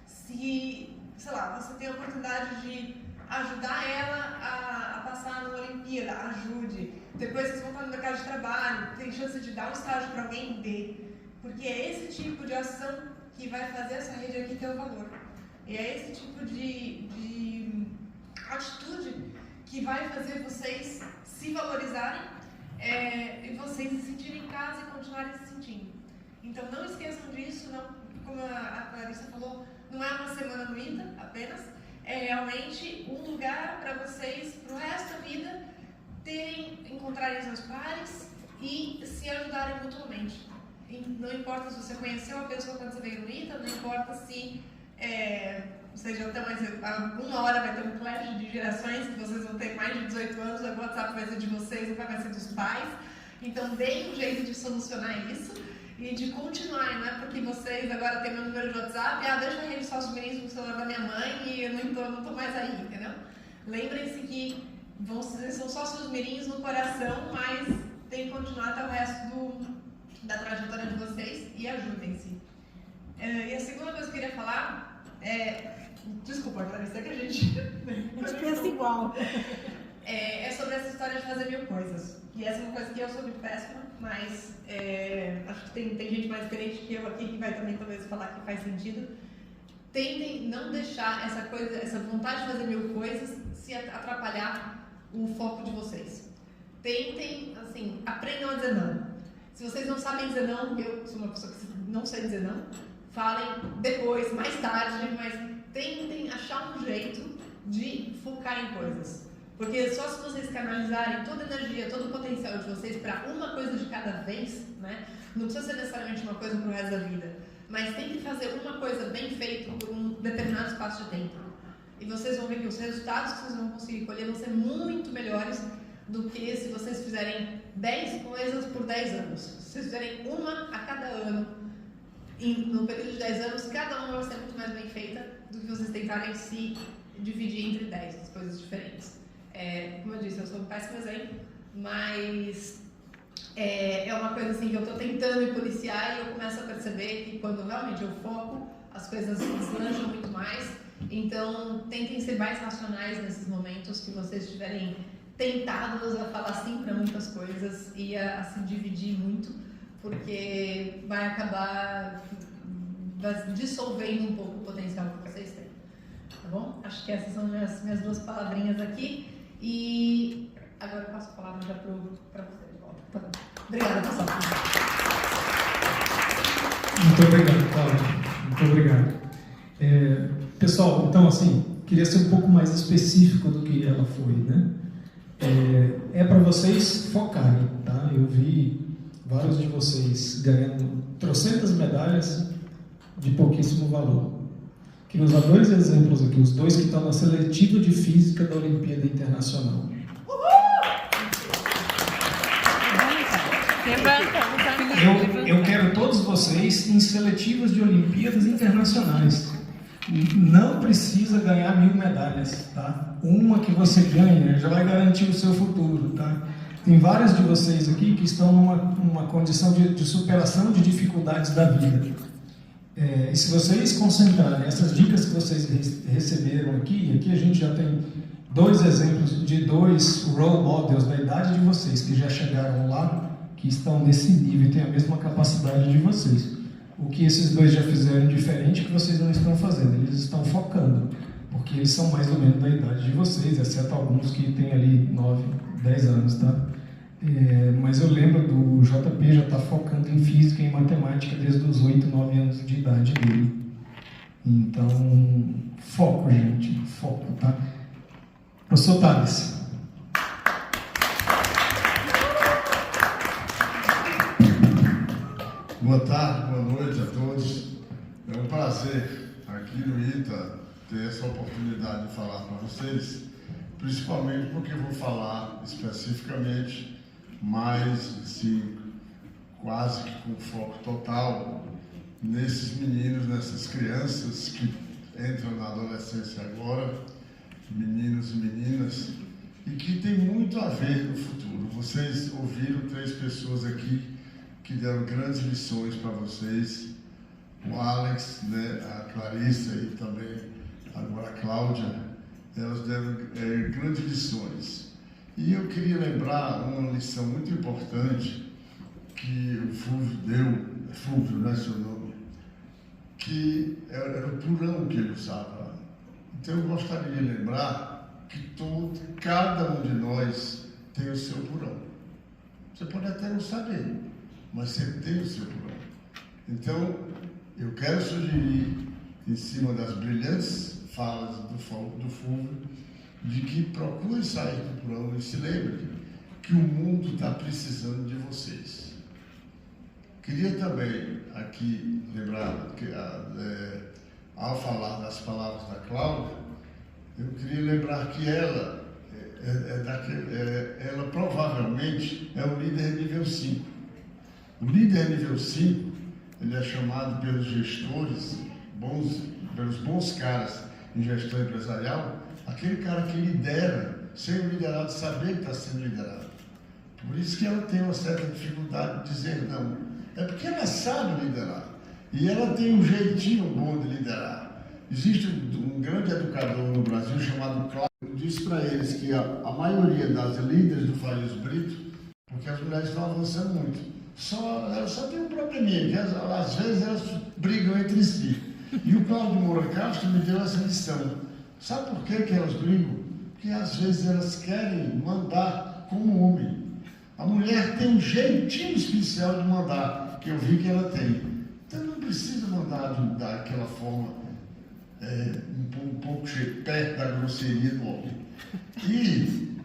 Se, sei lá, você tem a oportunidade de ajudar ela a passar na Olimpíada, ajude. Depois vocês vão estar no mercado de trabalho, tem chance de dar um estágio para alguém, dê. Porque é esse tipo de ação que vai fazer essa rede aqui ter o valor. E é esse tipo de atitude que vai fazer vocês se valorizarem e vocês se sentirem em casa e continuarem se sentindo. Então não esqueçam disso, não, como a Clarissa falou, não é uma semana no ITA apenas, é realmente um lugar para vocês, para o resto da vida, encontrarem seus pares e se ajudarem mutuamente. E não importa se você conheceu a pessoa quando você veio no ITA, não importa se vocês já estão uma hora vai ter um clash de gerações, que vocês vão ter mais de 18 anos, o WhatsApp vai ser de vocês, o pai vai ser dos pais. Então deem um jeito de solucionar isso e de continuar, não é porque vocês agora têm meu número de WhatsApp, deixa a rede sócio mirins no celular da minha mãe e eu não tô mais aí, entendeu? Lembrem-se que são sócios mirins no coração, mas tem que continuar até o resto da trajetória de vocês e ajudem-se. E a segunda coisa que eu queria falar é... Desculpa, Clarice, é que a gente... A gente pensa igual. É sobre essa história de fazer 1000 coisas. E essa é uma coisa que eu sou muito péssima, mas acho que tem gente mais experiente que eu aqui que vai também talvez falar que faz sentido. Tentem não deixar essa vontade de fazer 1000 coisas se atrapalhar o foco de vocês. Tentem, assim, aprendam a dizer não. Se vocês não sabem dizer não, eu sou uma pessoa que não sei dizer não, falem depois, mais tarde, mas tentem achar um jeito de focar em coisas. Porque só se vocês canalizarem toda a energia, todo o potencial de vocês para uma coisa de cada vez, né? Não precisa ser necessariamente uma coisa para o resto da vida, mas tem que fazer uma coisa bem feita por um determinado espaço de tempo. E vocês vão ver que os resultados que vocês vão conseguir colher vão ser muito melhores do que se vocês fizerem 10 coisas por 10 anos. Se vocês fizerem uma a cada ano, no período de 10 anos, cada uma vai ser muito mais bem feita do que vocês tentarem se dividir entre 10 coisas diferentes. Como eu disse, eu sou um péssimo exemplo, mas é uma coisa assim que eu estou tentando me policiar e eu começo a perceber que quando realmente eu foco, as coisas deslancham muito mais. Então, tentem ser mais racionais nesses momentos que vocês estiverem tentados a falar sim para muitas coisas e a se dividir muito, porque vai acabar dissolvendo um pouco o potencial que vocês têm. Tá bom? Acho que essas são minhas duas palavrinhas aqui. E agora eu passo a palavra já para você de volta. Tá bom. Obrigada, pessoal. Muito obrigado, Cláudia. Muito obrigado. Pessoal, então, assim, queria ser um pouco mais específico do que ela foi, né? Para vocês focarem, tá? Eu vi vários de vocês ganhando trocentas medalhas de pouquíssimo valor. Queria usar 2 exemplos aqui, os 2 que estão na seletiva de física da Olimpíada Internacional. Eu quero todos vocês em seletivas de Olimpíadas Internacionais. Não precisa ganhar 1000 medalhas, tá? Uma que você ganha já vai garantir o seu futuro, tá? Tem vários de vocês aqui que estão numa condição de superação de dificuldades da vida. E se vocês concentrarem essas dicas que vocês receberam aqui a gente já tem 2 exemplos de 2 role models da idade de vocês que já chegaram lá, que estão nesse nível e têm a mesma capacidade de vocês. O que esses 2 já fizeram diferente que vocês não estão fazendo, eles estão focando, porque eles são mais ou menos da idade de vocês, exceto alguns que têm ali 9, 10 anos, tá? Mas eu lembro do JP já está focando em física e em matemática desde os 8, 9 anos de idade dele. Então, foco, gente, foco, tá? Professor Thales. Boa tarde, boa noite a todos. É um prazer aqui no ITA ter essa oportunidade de falar para vocês, principalmente porque eu vou falar especificamente mais, assim, quase que com foco total nesses meninos, nessas crianças que entram na adolescência agora, meninos e meninas, e que tem muito a ver no futuro. Vocês ouviram 3 pessoas aqui que deram grandes lições para vocês, o Alex, né, a Clarissa e também agora a Cláudia, elas deram grandes lições. E eu queria lembrar uma lição muito importante que o Fulvio deu, Fulvio, né, seu nome, que era o purão que ele usava. Então eu gostaria de lembrar que cada um de nós tem o seu purão. Você pode até não saber, mas você tem o seu purão. Então, eu quero sugerir, em cima das brilhantes falas do Fulvio, de que procure sair do purão e se lembre que o mundo está precisando de vocês. Queria também aqui lembrar que, ao falar das palavras da Cláudia, eu queria lembrar que ela provavelmente é o líder nível 5. O líder nível 5, ele é chamado pelos gestores, pelos bons caras em gestão empresarial, aquele cara que lidera sem o liderado saber que está sendo liderado. Por isso que ela tem uma certa dificuldade de dizer não. É porque ela sabe liderar. E ela tem um jeitinho bom de liderar. Existe um grande educador no Brasil chamado Cláudio, que diz para eles que a maioria das líderes do Farias Brito, porque as mulheres estão avançando muito, elas só têm um probleminha, que às vezes elas brigam entre si. E o Cláudio Moura Castro me deu essa lição. Sabe por que elas brigam? Porque às vezes elas querem mandar como homem. A mulher tem um jeitinho especial de mandar, que eu vi que ela tem. Então não precisa mandar daquela forma, um pouco perto da grosseria do homem. E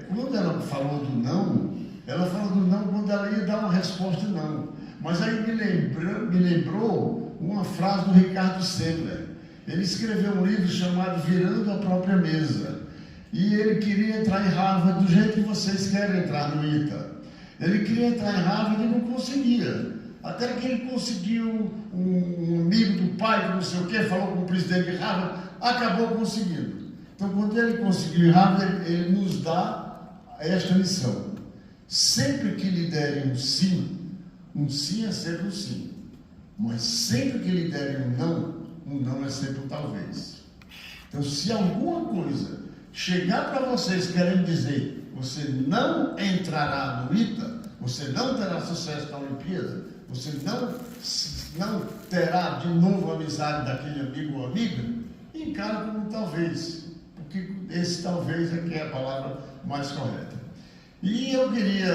quando ela falou do não, ela falou do não quando ela ia dar uma resposta não. Mas aí me lembrou uma frase do Ricardo Sendler. Ele escreveu um livro chamado Virando a Própria Mesa. E ele queria entrar em Harvard do jeito que vocês querem entrar no ITA. Ele queria entrar em Harvard e não conseguia. Até que ele conseguiu um amigo do pai, que não sei o quê, falou com o presidente de Harvard, acabou conseguindo. Então, quando ele conseguiu em Harvard, ele nos dá esta lição. Sempre que lhe derem um sim é sempre um sim. Mas sempre que lhe derem um não é sempre um talvez. Então, se alguma coisa chegar para vocês querendo dizer você não entrará no ITA, você não terá sucesso na Olimpíada, você não terá de novo a amizade daquele amigo ou amiga, encara como um talvez, porque esse talvez é que é a palavra mais correta. E eu queria,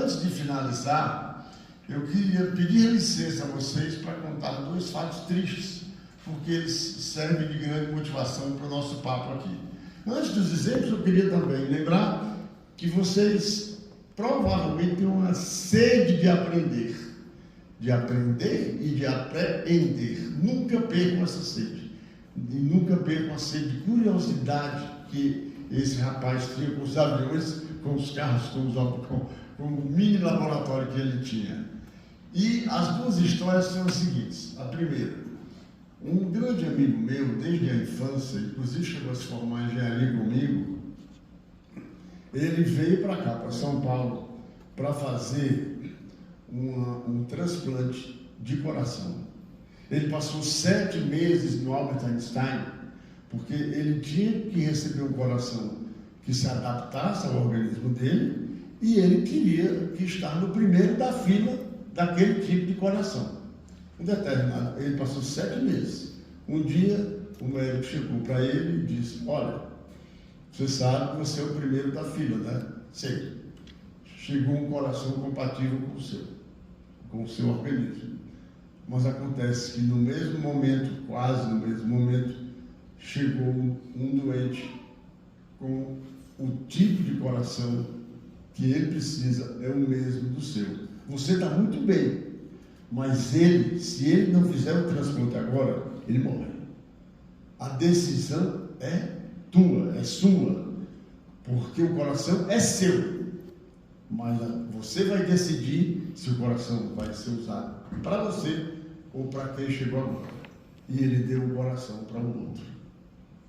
antes de finalizar, eu queria pedir licença a vocês para contar 2 fatos tristes, porque eles servem de grande motivação para o nosso papo aqui. Antes dos exemplos, eu queria também lembrar que vocês provavelmente têm uma sede de aprender e de aprender. Nunca percam essa sede. E nunca percam a sede de curiosidade que esse rapaz tinha com os aviões, com os carros, com o mini laboratório que ele tinha. E as 2 histórias são as seguintes. A primeira, um grande amigo meu, desde a infância, inclusive chegou a se formar em engenharia comigo, ele veio para cá, para São Paulo, para fazer um transplante de coração. Ele passou 7 meses no Albert Einstein, porque ele tinha que receber um coração que se adaptasse ao organismo dele, e ele queria que estar no primeiro da fila daquele tipo de coração. Ele passou 7 meses. Um dia, o médico chegou para ele e disse: olha, você sabe que você é o primeiro da fila, né? Sei. Chegou um coração compatível com o seu organismo. Mas acontece que no mesmo momento, quase no mesmo momento, chegou um doente com o tipo de coração que ele precisa, é o mesmo do seu. Você está muito bem, mas se ele não fizer o transplante agora, ele morre. A decisão é tua, é sua, porque o coração é seu, mas você vai decidir se o coração vai ser usado para você ou para quem chegou agora. E ele deu o coração para o outro.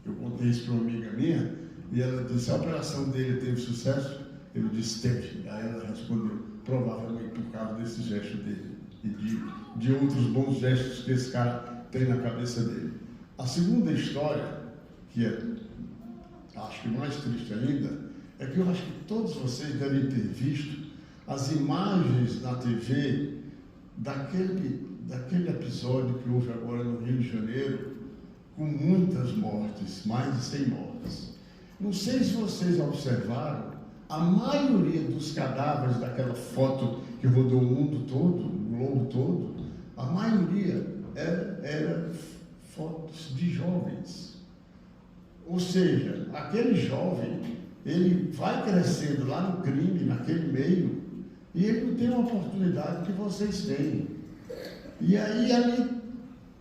Eu contei isso para uma amiga minha e ela disse: a operação dele teve sucesso? Eu disse: teve. Aí ela respondeu: provavelmente por causa desse gesto dele e de outros bons gestos que esse cara tem na cabeça dele. A segunda história, que é, acho que mais triste ainda, é que eu acho que todos vocês devem ter visto as imagens na TV daquele episódio que houve agora no Rio de Janeiro, com muitas mortes, mais de 100 mortes. Não sei se vocês observaram, a maioria dos cadáveres daquela foto que rodou o mundo todo, o globo todo, a maioria era fotos de jovens. Ou seja, aquele jovem, ele vai crescendo lá no crime, naquele meio, e ele não tem uma oportunidade que vocês têm. E aí ali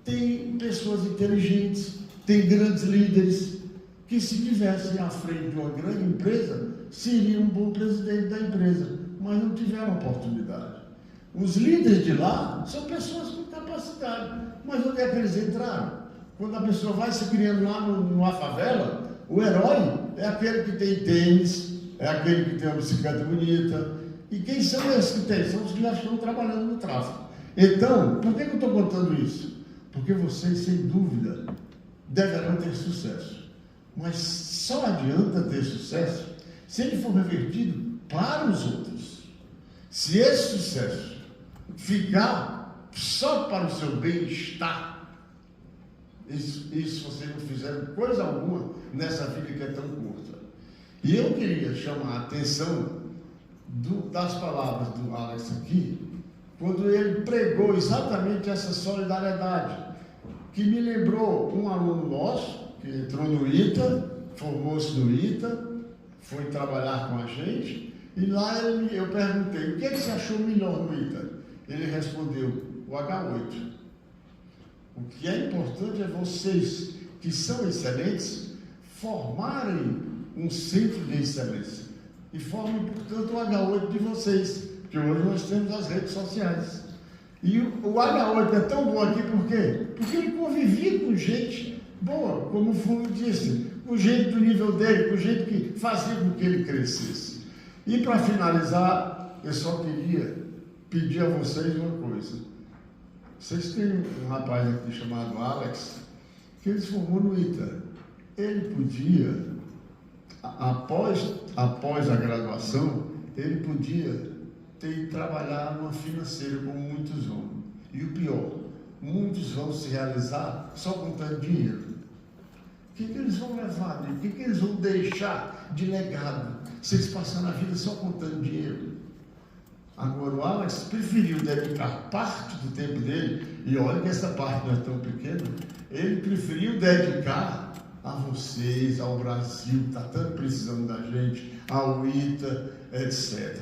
tem pessoas inteligentes, tem grandes líderes, que se estivessem à frente de uma grande empresa, seria um bom presidente da empresa, mas não tiveram oportunidade. Os líderes de lá são pessoas com capacidade, mas onde é que eles entraram? Quando a pessoa vai se criando lá numa favela, o herói é aquele que tem tênis, é aquele que tem uma bicicleta bonita. E quem são esses que tem? São os que já estão trabalhando no tráfico. Então, por que eu estou contando isso? Porque vocês, sem dúvida, deverão ter sucesso. Mas só adianta ter sucesso se ele for revertido para os outros. Se esse sucesso ficar só para o seu bem-estar, isso vocês não fizeram coisa alguma nessa vida que é tão curta. E eu queria chamar a atenção das palavras do Alex aqui, quando ele pregou exatamente essa solidariedade, que me lembrou um aluno nosso, que entrou no ITA, formou-se no ITA, foi trabalhar com a gente, e lá eu perguntei, o que você achou melhor no ITA? Ele respondeu, o H8. O que é importante é vocês, que são excelentes, formarem um centro de excelência. E formem, portanto, o H8 de vocês, que hoje nós temos as redes sociais. E o H8 é tão bom aqui, por quê? Porque ele convivia com gente boa, como o Fulvio disse, com gente do nível dele, com gente que fazia com que ele crescesse. E para finalizar, eu só queria pedir a vocês uma coisa. Vocês têm um rapaz aqui chamado Alex, que ele se formou no ITA. Ele podia, após a graduação, ele podia ter ido trabalhar numa financeira, como muitos vão. E o pior, muitos vão se realizar só contando dinheiro. O que eles vão levar? O que eles vão deixar de legado se eles passarem a vida só contando dinheiro? Agora, o Alex preferiu dedicar parte do tempo dele, e olha que essa parte não é tão pequena, ele preferiu dedicar a vocês, ao Brasil, que está tanto precisando da gente, ao ITA, etc.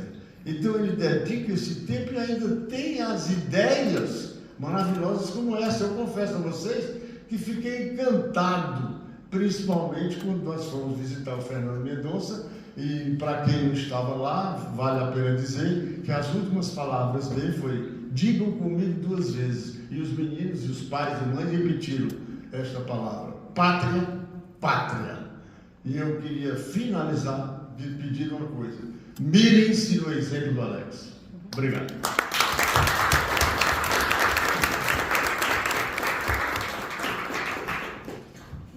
Então, ele dedica esse tempo e ainda tem as ideias maravilhosas como essa. Eu confesso a vocês que fiquei encantado, principalmente quando nós fomos visitar o Fernando Mendonça, e para quem não estava lá, vale a pena dizer que as últimas palavras dele foi: digam comigo 2 vezes. E os meninos e os pais e mães repetiram esta palavra: pátria, pátria. E eu queria finalizar pedindo uma coisa: mirem-se no exemplo do Alex. Obrigado.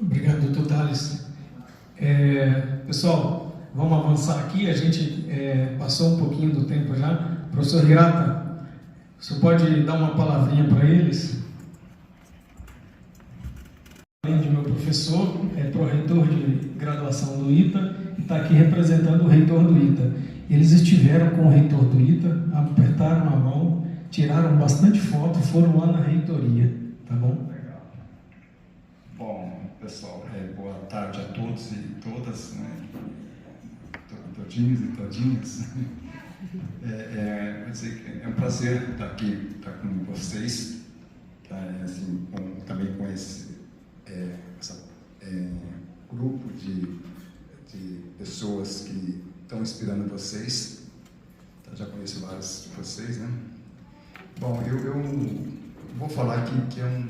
Obrigado, doutor Thales. Pessoal, vamos avançar aqui. A gente passou um pouquinho do tempo já. Professor Hirata, você pode dar uma palavrinha para eles? Além de meu professor, pró-reitor de graduação do ITA, e está aqui representando o reitor do ITA. Eles estiveram com o reitor do ITA, apertaram a mão, tiraram bastante foto, foram lá na reitoria, tá bom? Bom, pessoal, boa tarde a todos e todas, né? Todinhos e todinhas. É um prazer estar aqui, estar com vocês, tá? Assim, também com esse grupo de pessoas que estão inspirando vocês. Tá? Já conheço vários de vocês, né? Bom, eu vou falar aqui que é um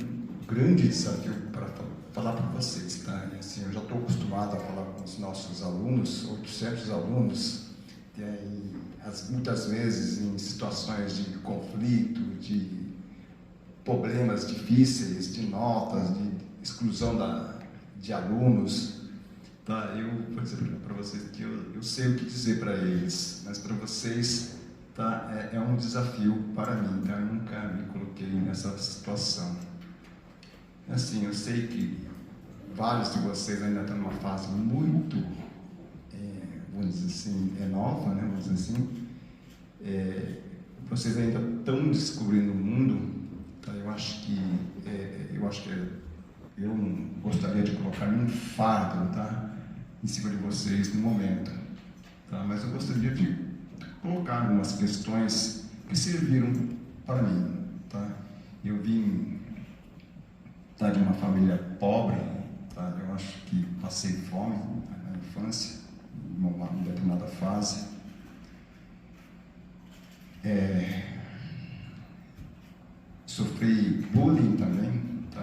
grande desafio para falar para vocês, tá? Assim, eu já estou acostumado a falar com os nossos alunos, 800 alunos, e aí, muitas vezes em situações de conflito, de problemas difíceis, de notas, de exclusão de alunos, tá? Eu vou dizer para vocês que eu sei o que dizer para eles, mas para vocês, tá? É um desafio para mim, tá? Eu nunca me coloquei nessa situação. Assim, eu sei que vários de vocês ainda estão numa fase muito, vamos dizer assim, nova, né? Vamos dizer assim. Vocês ainda estão descobrindo o mundo, tá? Eu acho que eu não gostaria de colocar nenhum fardo, tá? Em cima de vocês no momento, tá? Mas eu gostaria de colocar algumas questões que serviram para mim, tá? Eu vim de uma família pobre, tá? Eu acho que passei fome na infância, em uma determinada fase. Sofri bullying também, tá?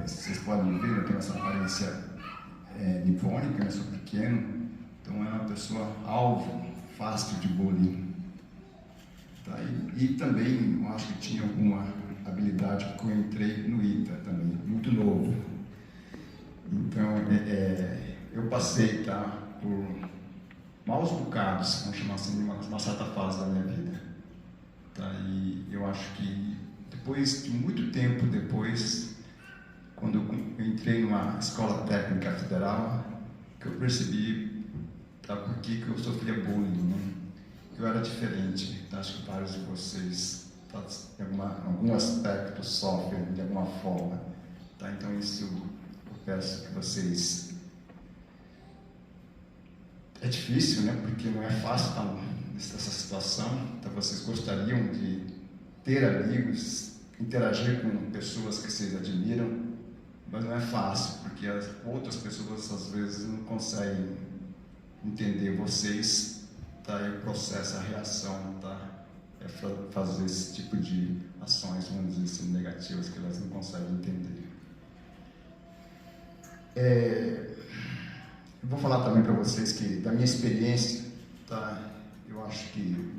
Vocês podem ver, eu tenho essa aparência nipônica, eu sou pequeno, então era uma pessoa alvo, fácil de bullying. Tá? E também, eu acho que tinha alguma habilidade, porque eu entrei no ITA também, muito novo. Então, eu passei, tá, por maus bocados, vamos chamar assim, uma certa fase da minha vida. Tá? E eu acho que depois de muito tempo depois, quando eu entrei numa escola técnica federal, que eu percebi, tá, por que eu sofria bullying, né? Eu era diferente. Tá? Acho que vários de vocês, tá, em algum aspecto, sofrem de alguma forma. Tá? Então isso eu peço que vocês... É difícil, né? Porque não é fácil estar nessa situação. Então vocês gostariam de ter amigos, interagir com pessoas que vocês admiram, mas não é fácil, porque as outras pessoas às vezes não conseguem entender vocês, tá? E o processo, a reação, tá? É fazer esse tipo de ações, vamos dizer assim, negativas, que elas não conseguem entender. Eu vou falar também para vocês que, da minha experiência, tá? Eu acho que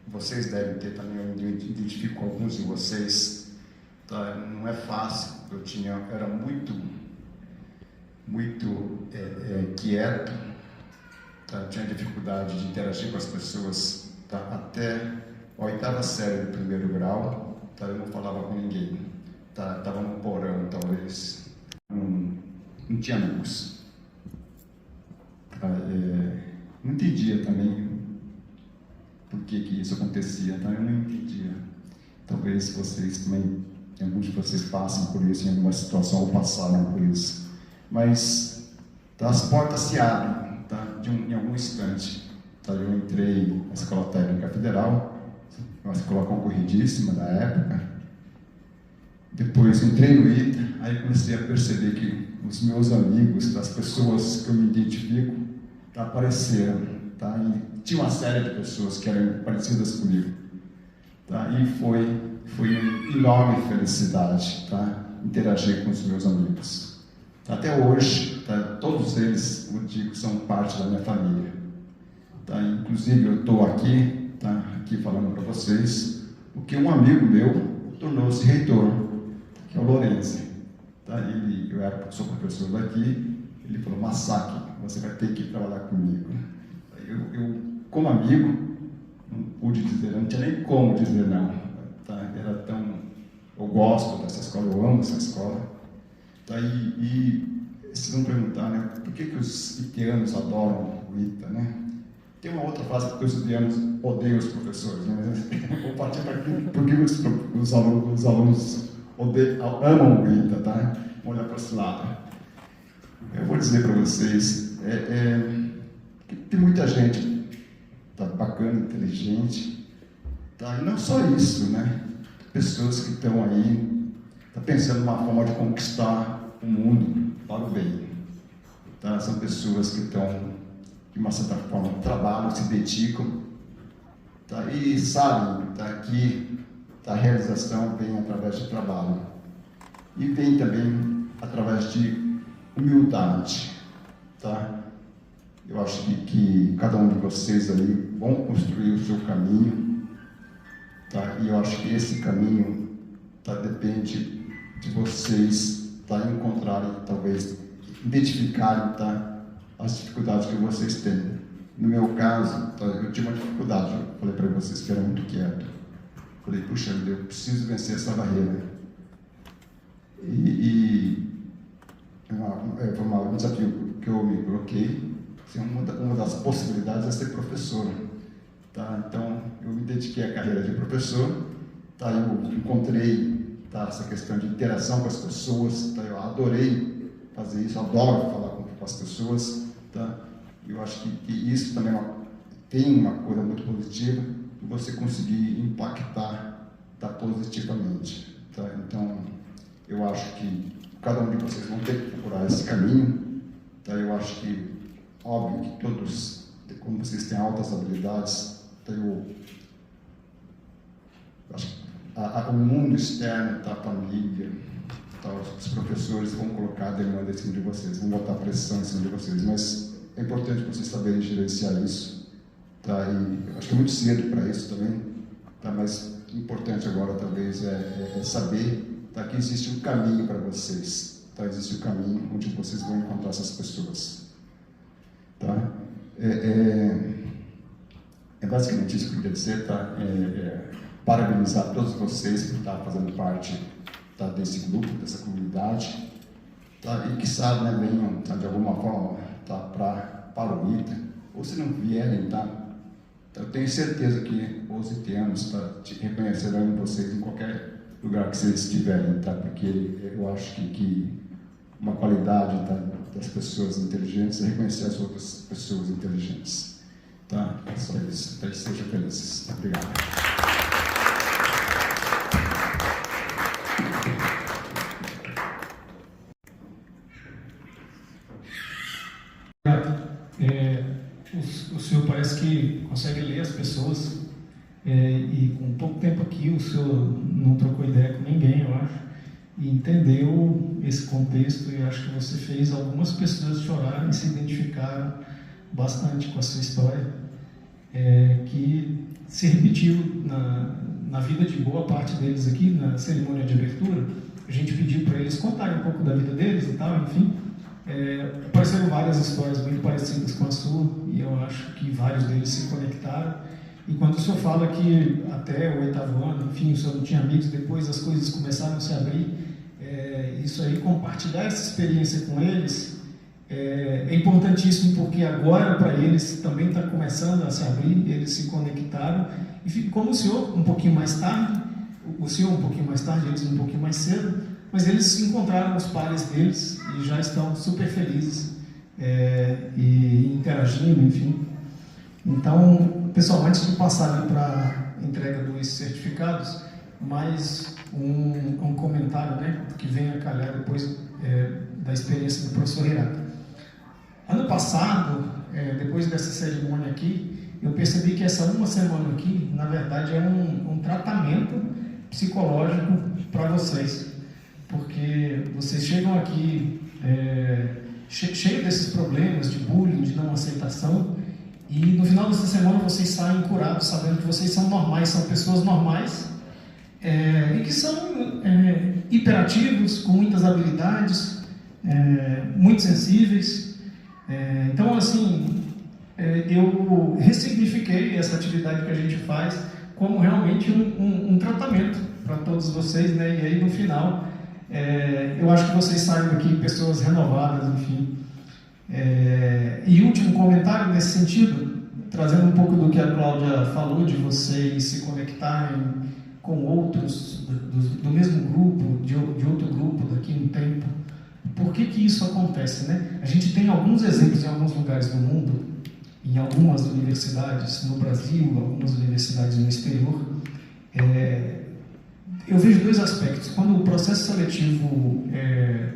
vocês devem ter também, eu identifico com alguns de vocês, tá? Não é fácil, era muito quieto, tá? Tinha dificuldade de interagir com as pessoas, tá? Até a 8ª série do primeiro grau, tá? Eu não falava com ninguém, tá? Estava no porão, talvez, não tinha amigos. Não entendia também por que isso acontecia, tá? Eu não entendia. Talvez vocês também, alguns de vocês passem por isso em alguma situação ou passaram por isso. Mas tá, as portas se abrem, tá? Em algum instante. Tá? Eu entrei na Escola Técnica Federal, uma escola concorridíssima da época. Depois entrei no ITA, aí comecei a perceber que os meus amigos, as pessoas que eu me identifico, tá, apareceram, tá? E tinha uma série de pessoas que eram parecidas comigo, tá? E foi uma enorme felicidade, tá? Interagir com os meus amigos. Até hoje, tá? Todos eles, eu digo, são parte da minha família, tá? Inclusive eu estou aqui, tá? Aqui falando para vocês, porque um amigo meu tornou-se reitor, que é o Lourenço. Tá? Eu sou professor daqui, ele falou: Masaki, você vai ter que trabalhar comigo. Eu como amigo, não pude dizer, não tinha nem como dizer não. Tá? Eu gosto dessa escola, eu amo essa escola. Tá? E vocês vão perguntar, né, por que os itianos adoram o ITA, né? Tem uma outra frase que os itianos odeiam os professores, né? Vou partir para aqui, porque os alunos amam o ITA, tá? Vamos olhar para esse lado. Eu vou dizer para vocês, que tem muita gente, tá, bacana, inteligente, tá? E não só isso, né? Pessoas que estão aí, tá pensando numa forma de conquistar o mundo para o bem, tá? São pessoas que estão, de uma certa forma, trabalham, se dedicam, tá? E sabem, tá, que a realização vem através de trabalho e vem também através de humildade, tá? Eu acho que cada um de vocês aí vão construir o seu caminho, tá? E eu acho que esse caminho, tá, depende de vocês, tá, encontrarem, talvez identificarem, tá, as dificuldades que vocês têm. No meu caso, tá, eu tinha uma dificuldade. Eu falei para vocês que era muito quieto. Falei: puxa, eu preciso vencer essa barreira. Foi um desafio que eu me coloquei. Uma das possibilidades é ser professor, tá? Então eu me dediquei à carreira de professor, tá? Eu encontrei, tá, essa questão de interação com as pessoas, tá? Eu adorei fazer isso, adoro falar com as pessoas, tá? Eu acho que isso também tem uma coisa muito positiva, de você conseguir impactar, tá, positivamente, tá? Então eu acho que cada um de vocês vão ter que procurar esse caminho, tá? Eu acho que, óbvio que todos, como vocês têm altas habilidades, tá? Eu acho que o mundo externo, tá, a família, tá? Os professores vão colocar a demanda em cima de vocês, vão botar pressão em cima de vocês, mas é importante vocês saberem gerenciar isso, tá? E acho que é muito cedo para isso também, tá? Mas importante agora talvez é saber, tá, que existe um caminho para vocês, tá? Existe um caminho onde vocês vão encontrar essas pessoas, tá? É basicamente isso que eu queria dizer, tá? Parabenizar todos vocês que estão fazendo parte, tá, desse grupo, dessa comunidade, tá? E que sabe, né, venham, tá, de alguma forma, tá, para o ITA, ou se não vierem, tá? Eu tenho certeza que os itianos, tá, reconhecerão vocês em qualquer lugar que vocês estiverem, tá? Porque eu acho que uma qualidade, tá, das pessoas inteligentes é reconhecer as outras pessoas inteligentes. Tá? É só isso. Então, sejam felizes. Obrigado. O senhor parece que consegue ler as pessoas, e com pouco tempo aqui o senhor não trocou ideia com ninguém, eu acho, e entendeu esse contexto, e acho que você fez algumas pessoas chorarem e se identificaram bastante com a sua história, que se repetiu na vida de boa parte deles aqui, na cerimônia de abertura. A gente pediu para eles contarem um pouco da vida deles e tal, enfim. Apareceram várias histórias muito parecidas com a sua, e eu acho que vários deles se conectaram. E quando o senhor fala que até o 8º ano, enfim, o senhor não tinha amigos, depois as coisas começaram a se abrir, isso aí, compartilhar essa experiência com eles, é importantíssimo, porque agora para eles também está começando a se abrir, eles se conectaram, e como o senhor um pouquinho mais tarde, eles um pouquinho mais cedo, mas eles encontraram os pares deles e já estão super felizes e interagindo, enfim. Então, pessoal, antes de passar para a entrega dos certificados, mais um comentário, né, que vem a calhar depois da experiência do professor Hirata. Ano passado, depois dessa cerimônia aqui, eu percebi que essa uma semana aqui, na verdade, é um tratamento psicológico para vocês, porque vocês chegam aqui cheios desses problemas de bullying, de não aceitação, e no final dessa semana vocês saem curados, sabendo que vocês são normais, são pessoas normais, e que são hiperativos, com muitas habilidades, muito sensíveis. Então, assim, eu ressignifiquei essa atividade que a gente faz como realmente um tratamento para todos vocês, né? E aí, no final, eu acho que vocês saem daqui pessoas renovadas, enfim. E último comentário nesse sentido, trazendo um pouco do que a Cláudia falou, de vocês se conectarem com outros do mesmo grupo, de outro grupo daqui a um tempo. Por que isso acontece, né? A gente tem alguns exemplos em alguns lugares do mundo, em algumas universidades no Brasil, algumas universidades no exterior. Eu vejo dois aspectos. Quando o processo seletivo é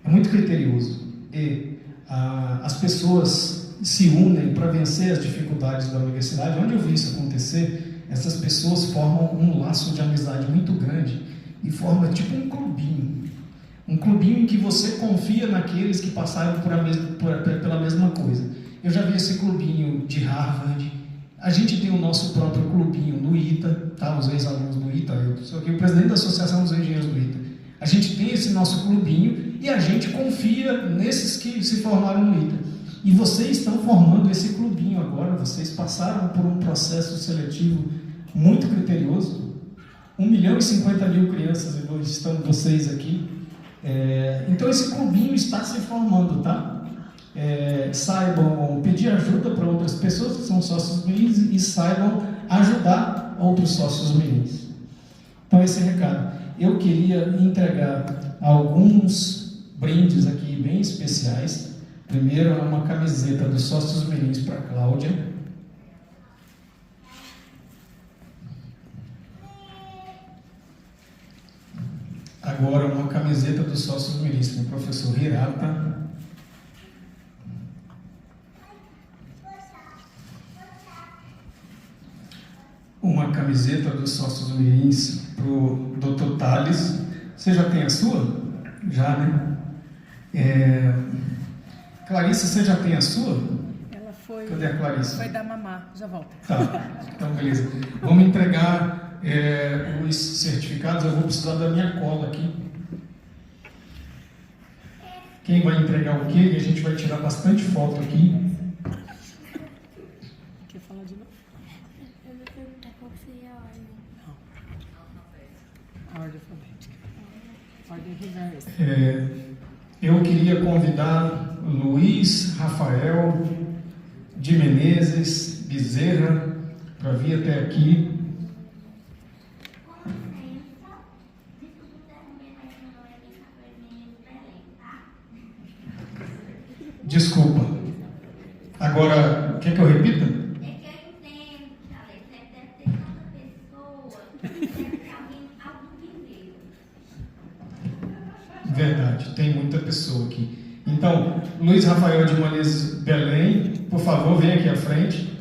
muito criterioso e as pessoas se unem para vencer as dificuldades da universidade, onde eu vi isso acontecer, essas pessoas formam um laço de amizade muito grande e forma tipo um clubinho. Um clubinho em que você confia naqueles que passaram pela mesma coisa. Eu já vi esse clubinho de Harvard. A gente tem o nosso próprio clubinho no ITA, tá? Os ex-alunos do ITA. Eu sou aqui o presidente da Associação dos Engenheiros do ITA. A gente tem esse nosso clubinho e a gente confia nesses que se formaram no ITA. E vocês estão formando esse clubinho agora. Vocês passaram por um processo seletivo muito criterioso. 1.050.000 crianças estão vocês aqui. Então esse clubinho está se formando, tá? Saibam pedir ajuda para outras pessoas que são sócios mirins e saibam ajudar outros sócios mirins. Então esse é o recado. Eu queria entregar alguns brindes aqui bem especiais. Primeiro é uma camiseta dos sócios mirins para a Cláudia. Agora uma camiseta dos sócios mirins para o professor Hirata. Uma camiseta dos sócios mirins para o Dr. Thales. Você já tem a sua? Já, né? Clarice, você já tem a sua? Ela foi. Cadê a Clarice? Vai dar mamar, já volta. Tá, então beleza. Vamos entregar os certificados. Eu vou precisar da minha cola aqui. Quem vai entregar o quê? E a gente vai tirar bastante foto aqui. Quer falar de novo? Eu vou perguntar qual seria a ordem. A ordem alfabética. Ordem reversa. Eu queria convidar Luiz Rafael de Menezes Bezerra para vir até aqui. Com licença, desculpa interromper, mas meu nome é Luiz Rafael Menezes Belém, tá? Desculpa. Agora, quer que eu repita? É que eu entendo que a Alexandre deve ter tanta pessoa que deve ter alguém dizer. Verdade, tem muita pessoa aqui. Então, Luiz Rafael de Menezes Belém, por favor, vem aqui à frente.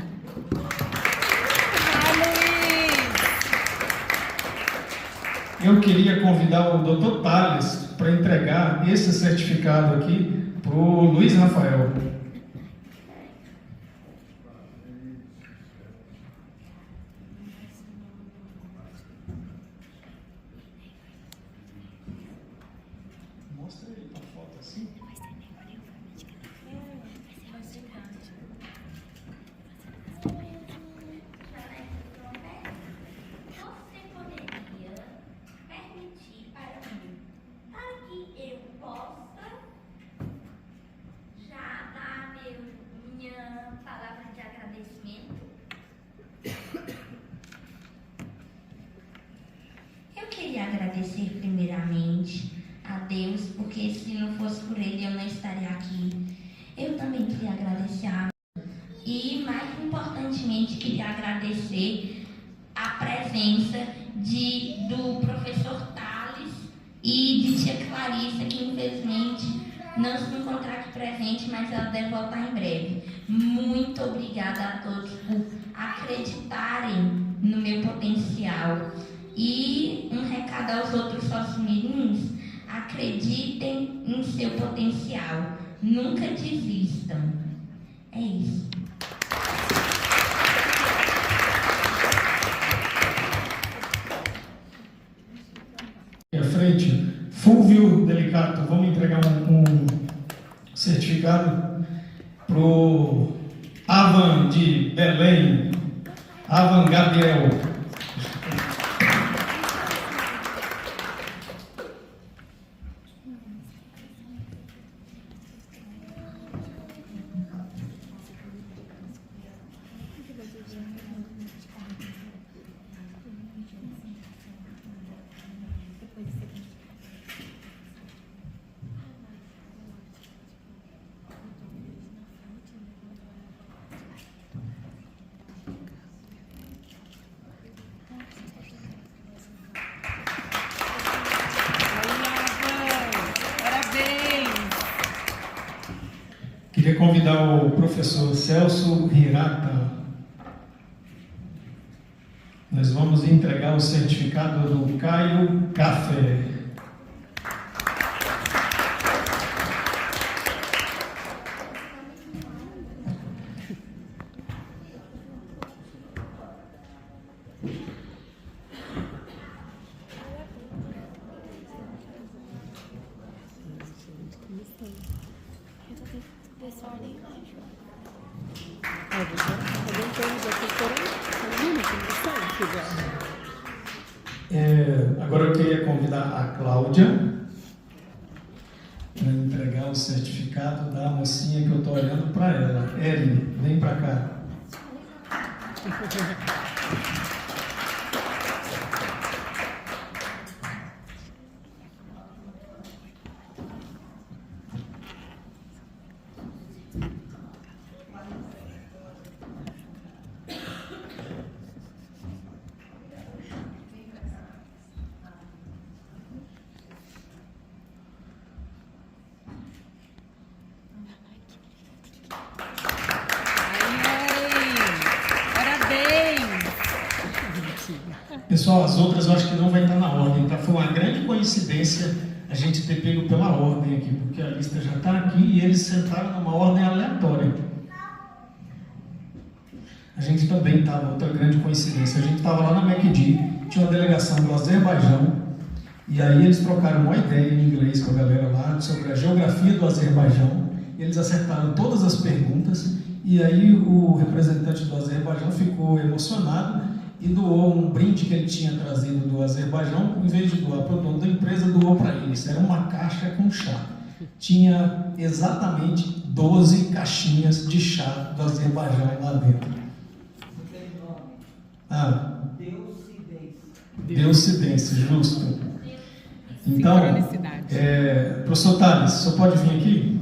Eu queria convidar o Dr. Thales para entregar esse certificado aqui para o Luiz Rafael. Mostra aí a foto assim. Você poderia permitir para mim, para que eu possa já dar minha palavra de agradecimento? Eu queria agradecer primeiramente a Deus, porque se não fosse por Ele eu não estaria aqui. Eu também queria agradecer a e, mais importantemente, queria agradecer a presença do professor Thales e de tia Clarissa, que infelizmente não se encontra aqui presente, mas ela deve voltar em breve. Muito obrigada a todos por acreditarem no meu potencial. E um recado aos outros sócios mirins: acreditem em seu potencial. Nunca desistam. É isso. À frente, Fulvio Delicato, vamos entregar um certificado para o Avan de Belém, Avan Gabriel. Queria convidar o professor Celso Hirata. Nós vamos entregar o certificado do Caio Café. Agora eu queria convidar a Cláudia para entregar o certificado da mocinha que eu estou olhando para ela. Ellen, vem para cá. Parabéns! Pessoal, as outras eu acho que não vai estar na ordem, tá? Foi uma grande coincidência a gente ter pego pela ordem aqui, porque a lista já está aqui e eles sentaram numa ordem aleatória. A gente também estava, outra grande coincidência, a gente estava lá na MacD, tinha uma delegação do Azerbaijão, e aí eles trocaram uma ideia em inglês com a galera lá sobre a geografia do Azerbaijão, e eles acertaram todas as perguntas, e aí o representante do Azerbaijão ficou emocionado e doou um brinde que ele tinha trazido do Azerbaijão, em vez de doar para o dono da empresa, doou para eles. Era uma caixa com chá. Tinha exatamente 12 caixinhas de chá do Azerbaijão lá dentro. Deucidência, justo. Então, professor Thales, o senhor pode vir aqui?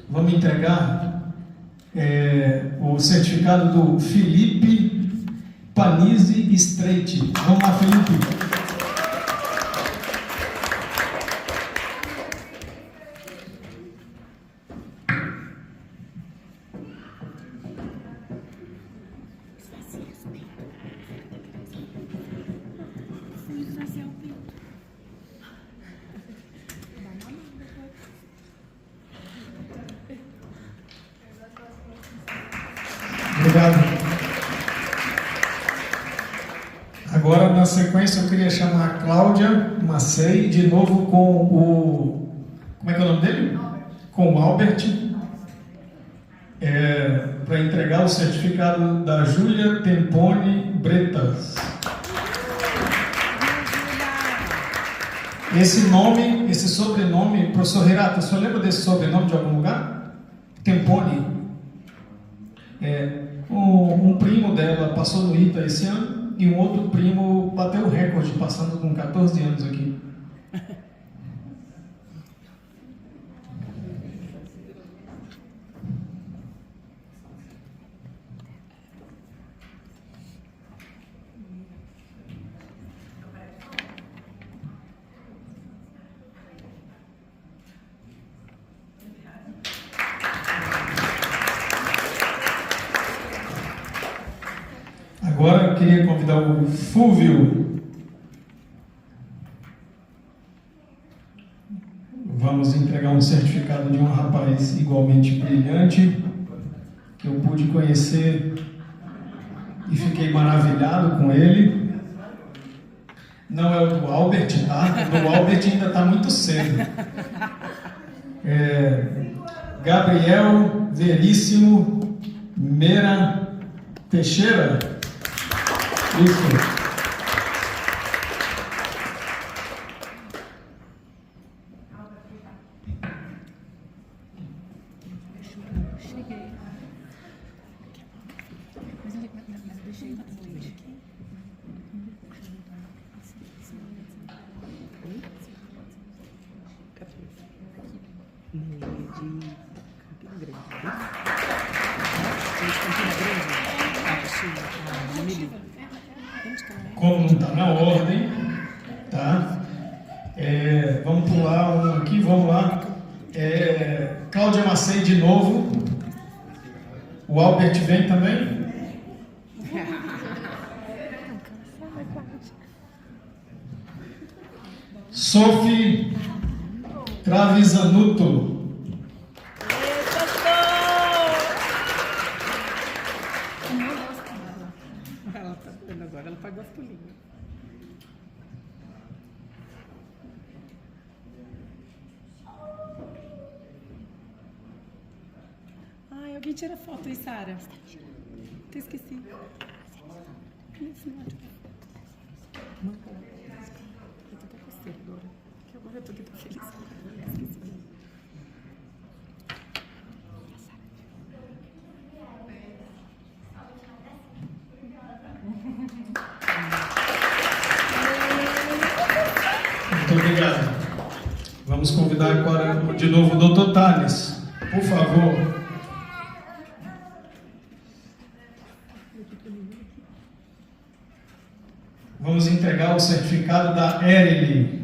Vamos entregar o certificado do Felipe Panizzi Streit. Vamos lá, Felipe. Obrigado. Agora, na sequência, eu queria chamar a Cláudia Macei, de novo com o... Como é que é o nome dele? Com o Albert, para entregar o certificado da Júlia Tempone Bretas. Esse sobrenome, professor Renato, o senhor lembra desse sobrenome de algum lugar? Tempone. Um primo dela passou no ITA esse ano e um outro primo bateu o recorde, passando com 14 anos aqui. Agora eu queria convidar o Fúvio. Vamos entregar um certificado de um rapaz igualmente brilhante, que eu pude conhecer e fiquei maravilhado com ele. Não é o do Albert, tá? O do Albert ainda está muito cedo. Gabriel Veríssimo Meira Teixeira. Isso. Como não está na ordem, tá? Vamos pular um aqui, vamos lá. Cláudia Macei de novo. O Albert vem também. Sophie Travisanuto. Ela está vendo agora, ela pagou as pulinhas. Ai, alguém tira foto aí, Sara. Até esqueci. Manda. Eu tô até com você agora. Que agora eu tô aqui tão feliz. Esqueci. Muito obrigado. Vamos convidar agora de novo o Dr. Thales, por favor. Vamos entregar o certificado da Erily.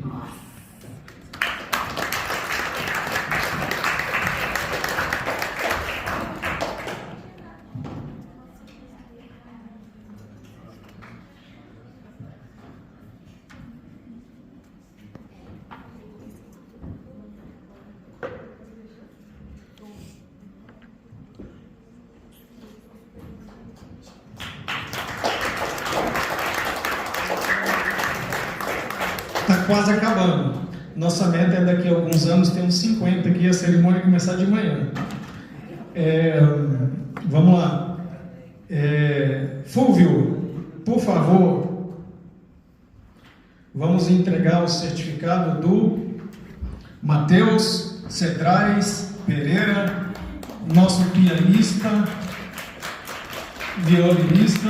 está quase acabando. Nossa meta é daqui a alguns anos ter uns 50 aqui, a cerimônia começar de manhã. Vamos lá. Fúvio, por favor, vamos entregar o certificado do Matheus Cedrais Pereira, nosso pianista, violinista,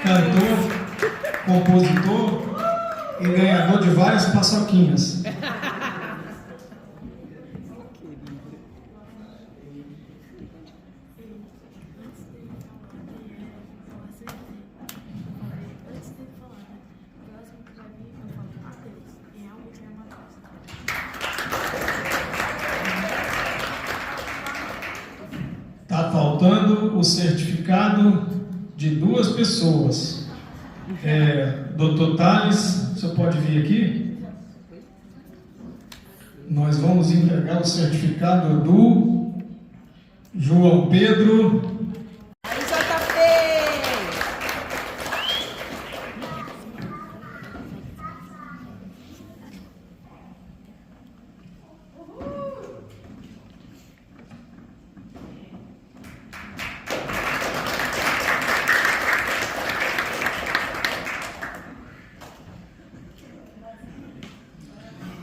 cantor, compositor e ganhador de várias paçoquinhas. Está faltando o certificado de 2 pessoas. Dr. Thales, você pode vir aqui? Nós vamos entregar o certificado do João Pedro.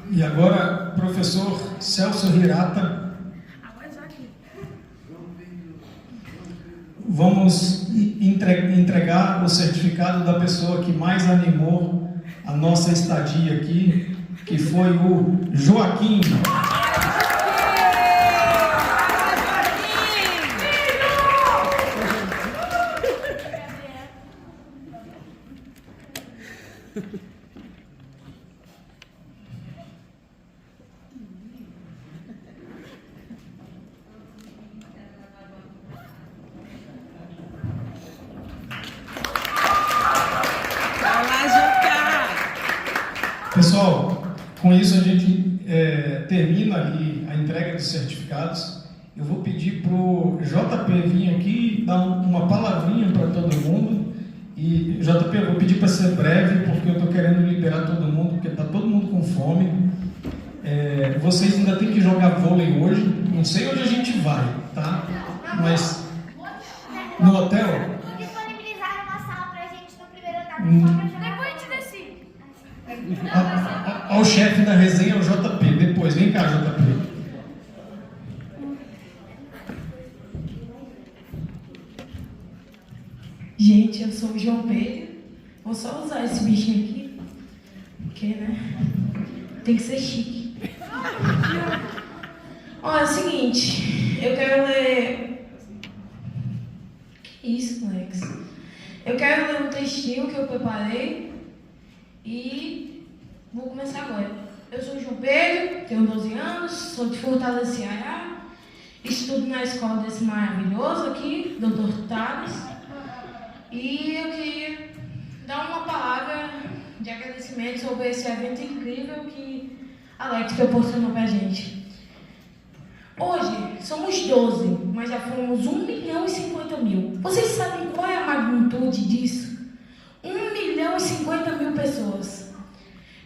E agora, professor Celso Hirata, vamos entregar o certificado da pessoa que mais animou a nossa estadia aqui, que foi o Joaquim. Pessoal, com isso a gente termina ali a entrega dos certificados. Eu vou pedir para o JP vir aqui dar uma palavrinha para todo mundo. E, JP, eu vou pedir para ser breve, porque eu estou querendo liberar todo mundo, porque está todo mundo com fome. Vocês ainda têm que jogar vôlei hoje. Não sei onde a gente vai, tá? Mas no hotel. Disponibilizaram uma sala pra gente no primeiro andar. Depois a gente decide. Olha o chefe da resenha, é o JP. Depois, vem cá, JP. Gente, eu sou o João Pedro. Vou só usar esse bichinho aqui, porque, né, tem que ser chique. Olha, é o seguinte, eu quero ler... Que isso, Alex? Eu quero ler um textinho que eu preparei e vou começar agora. Eu sou o João Pedro, tenho 12 anos, sou de Fortaleza, Ceará, estudo na escola desse maravilhoso aqui, Dr. Thales. E eu queria dar uma palavra de agradecimento sobre esse evento incrível que Alex proporcionou pra gente. Hoje somos 12, mas já fomos 1.050.000. Vocês sabem qual é a magnitude disso? 1.050.000 pessoas.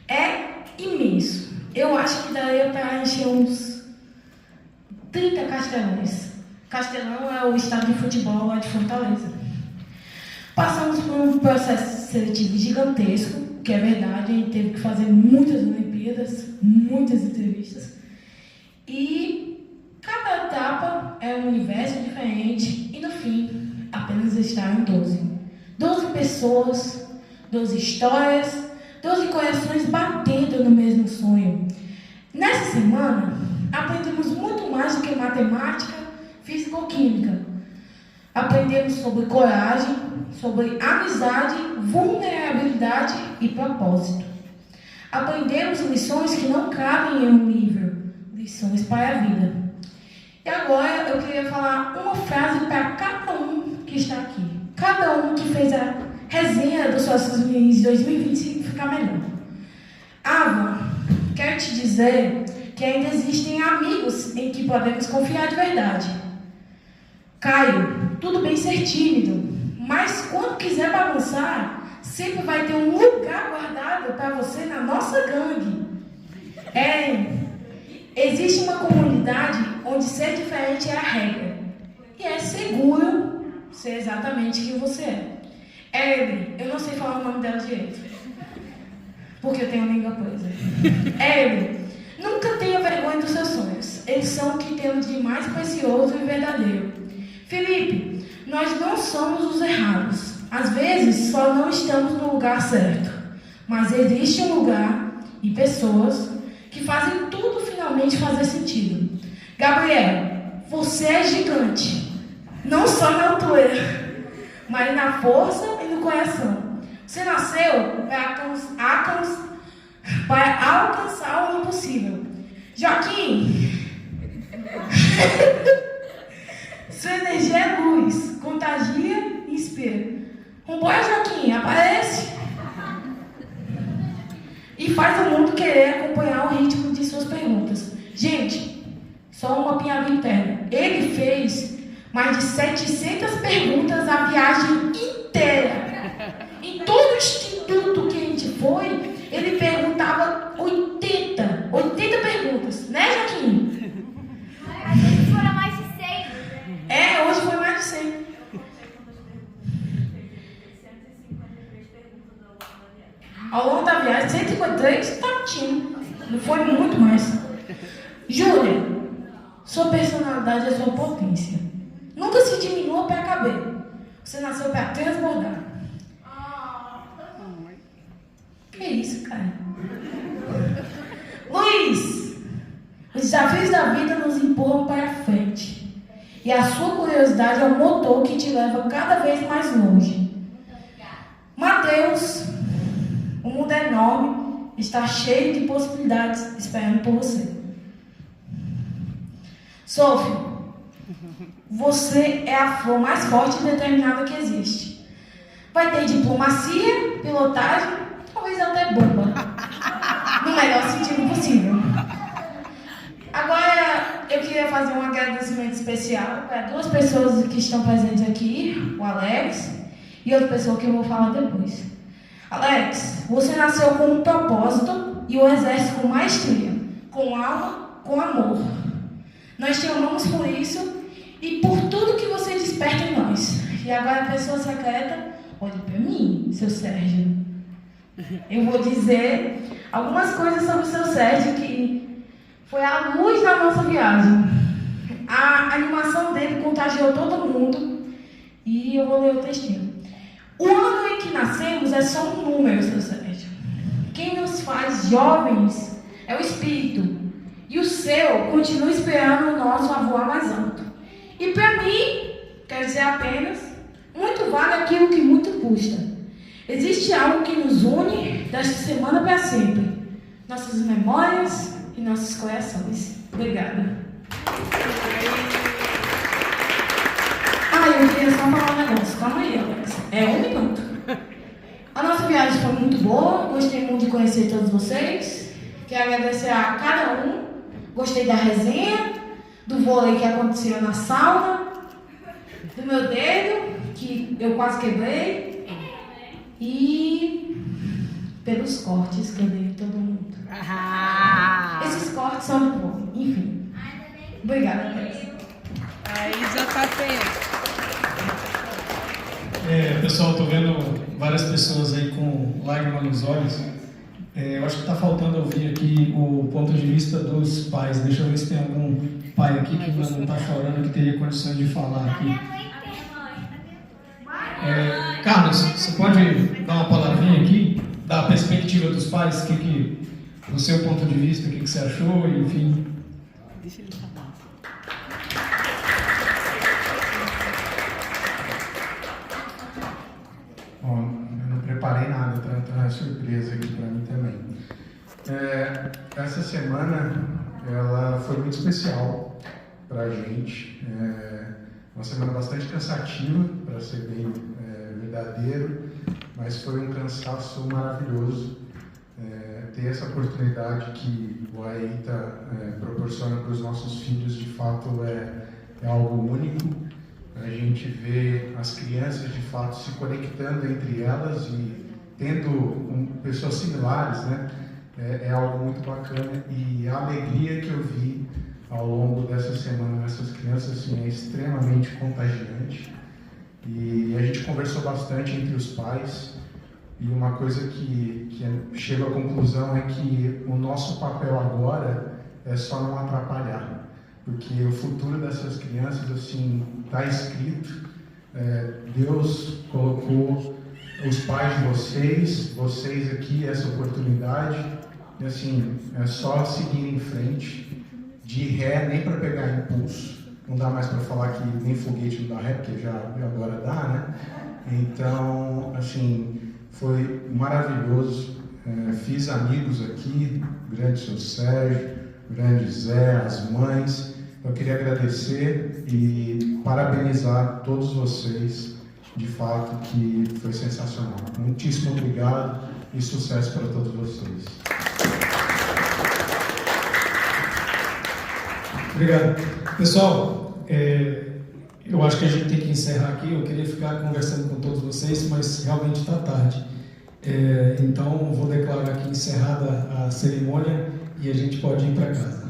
É imenso. Eu acho que daria para encher uns 30 castelões. Castelão é o estado de futebol lá de Fortaleza. Passamos por um processo seletivo gigantesco, que é verdade, a gente teve que fazer muitas Olimpíadas, muitas entrevistas. E cada etapa é um universo diferente e, no fim, apenas estaram 12. 12 pessoas, 12 histórias, 12 corações batendo no mesmo sonho. Nessa semana, aprendemos muito mais do que matemática, física ou química. Aprendemos sobre coragem, sobre amizade, vulnerabilidade e propósito. Aprendemos lições que não cabem em um livro, lições para a vida. E agora eu queria falar uma frase para cada um que está aqui. Cada um que fez a resenha dos Sócios Mirim 2025 ficar melhor. Ava, quero te dizer que ainda existem amigos em que podemos confiar de verdade. Caio, tudo bem ser tímido, mas quando quiser bagunçar, sempre vai ter um lugar guardado para você na nossa gangue. Existe uma comunidade onde ser diferente é a regra. E é seguro ser exatamente quem você é. Evelyn, eu não sei falar o nome dela direito, porque eu tenho língua presa. Evelyn, nunca tenha vergonha dos seus sonhos. Eles são o que temos de mais precioso e verdadeiro. Felipe, nós não somos os errados. Às vezes, só não estamos no lugar certo. Mas existe um lugar e pessoas que fazem tudo finalmente fazer sentido. Gabriel, você é gigante. Não só na altura, mas na força e no coração. Você nasceu para alcançar o impossível. Joaquim, sua energia é luz, contagia e inspira. Vambora, Joaquim, aparece e faz o mundo querer acompanhar o ritmo de suas perguntas. Gente, só uma piada interna. Ele fez mais de 700 perguntas a viagem inteira. Em todo instituto que a gente foi, ele perguntava 80 perguntas. Né, Joaquim? Às vezes foram mais de 100. Hoje foi mais de 100. Ao longo da viagem, 153 tá mentindo. Não foi muito mais. Júlia, sua personalidade é sua potência. Nunca se diminua para caber. Você nasceu para transbordar. Que isso, cara? Luiz, os desafios da vida nos empurram para frente. E a sua curiosidade é o motor que te leva cada vez mais longe. Mateus, o mundo é enorme, está cheio de possibilidades esperando por você. Sophie, você é a flor mais forte e determinada que existe. Vai ter diplomacia, pilotagem, talvez até bomba. No melhor sentido possível. Agora, eu queria fazer um agradecimento especial para duas pessoas que estão presentes aqui, o Alex e outra pessoa que eu vou falar depois. Alex, você nasceu com um propósito e o exerce com maestria, com alma, com amor. Nós te amamos por isso e por tudo que você desperta em nós. E agora, a pessoa secreta, olhe para mim, seu Sérgio. Eu vou dizer algumas coisas sobre o seu Sérgio que foi a luz da nossa viagem. A animação dele contagiou todo mundo e eu vou ler o textinho. O ano em que nascemos é só um número, seu Sérgio. Quem nos faz jovens é o espírito. E o seu continua esperando o nosso a voar mais alto. E para mim, quer dizer apenas, muito vale aquilo que muito custa. Existe algo que nos une desta semana para sempre. Nossas memórias e nossos corações. Obrigada. Eu queria só falar um negócio. Calma aí, Alex. É 1 minuto. A nossa viagem foi muito boa. Gostei muito de conhecer todos vocês. Quero agradecer a cada um. Gostei da resenha, do vôlei que aconteceu na sauna, do meu dedo, que eu quase quebrei, e pelos cortes que eu dei em todo mundo. Esses cortes são muito bons. Enfim. Obrigada, Alex. Aí já tá feio. Pessoal, estou vendo várias pessoas aí com lágrimas nos olhos. Eu acho que está faltando ouvir aqui o ponto de vista dos pais. Deixa eu ver se tem algum pai aqui que não está chorando, que teria condições de falar aqui. Carlos, você pode dar uma palavrinha aqui, da perspectiva dos pais, do seu ponto de vista, o que você achou, enfim. Deixa ele falar. Bom, eu não preparei nada, então é uma surpresa aqui para mim também. Essa semana ela foi muito especial para a gente. Uma semana bastante cansativa, para ser bem verdadeiro, mas foi um cansaço maravilhoso. Ter essa oportunidade que o AEITA proporciona para os nossos filhos, de fato, é algo único. A gente vê as crianças, de fato, se conectando entre elas e tendo pessoas similares, né, é algo muito bacana, e a alegria que eu vi ao longo dessa semana nessas crianças assim, é extremamente contagiante. E a gente conversou bastante entre os pais, e uma coisa que chega à conclusão é que o nosso papel agora é só não atrapalhar, porque o futuro dessas crianças assim está escrito. Deus colocou os pais de vocês aqui, essa oportunidade, e assim, é só seguir em frente, de ré, nem para pegar impulso. Não dá mais para falar que nem foguete não dá ré, porque já agora dá, né? Então, assim, foi maravilhoso. Fiz amigos aqui, o grande seu Sérgio, o grande Zé, as mães. Eu queria agradecer e parabenizar todos vocês. De fato, que foi sensacional. Muitíssimo obrigado e sucesso para todos vocês. Obrigado. Pessoal, eu acho que a gente tem que encerrar aqui. Eu queria ficar conversando com todos vocês, mas realmente está tarde. Então, vou declarar aqui encerrada a cerimônia e a gente pode ir para casa.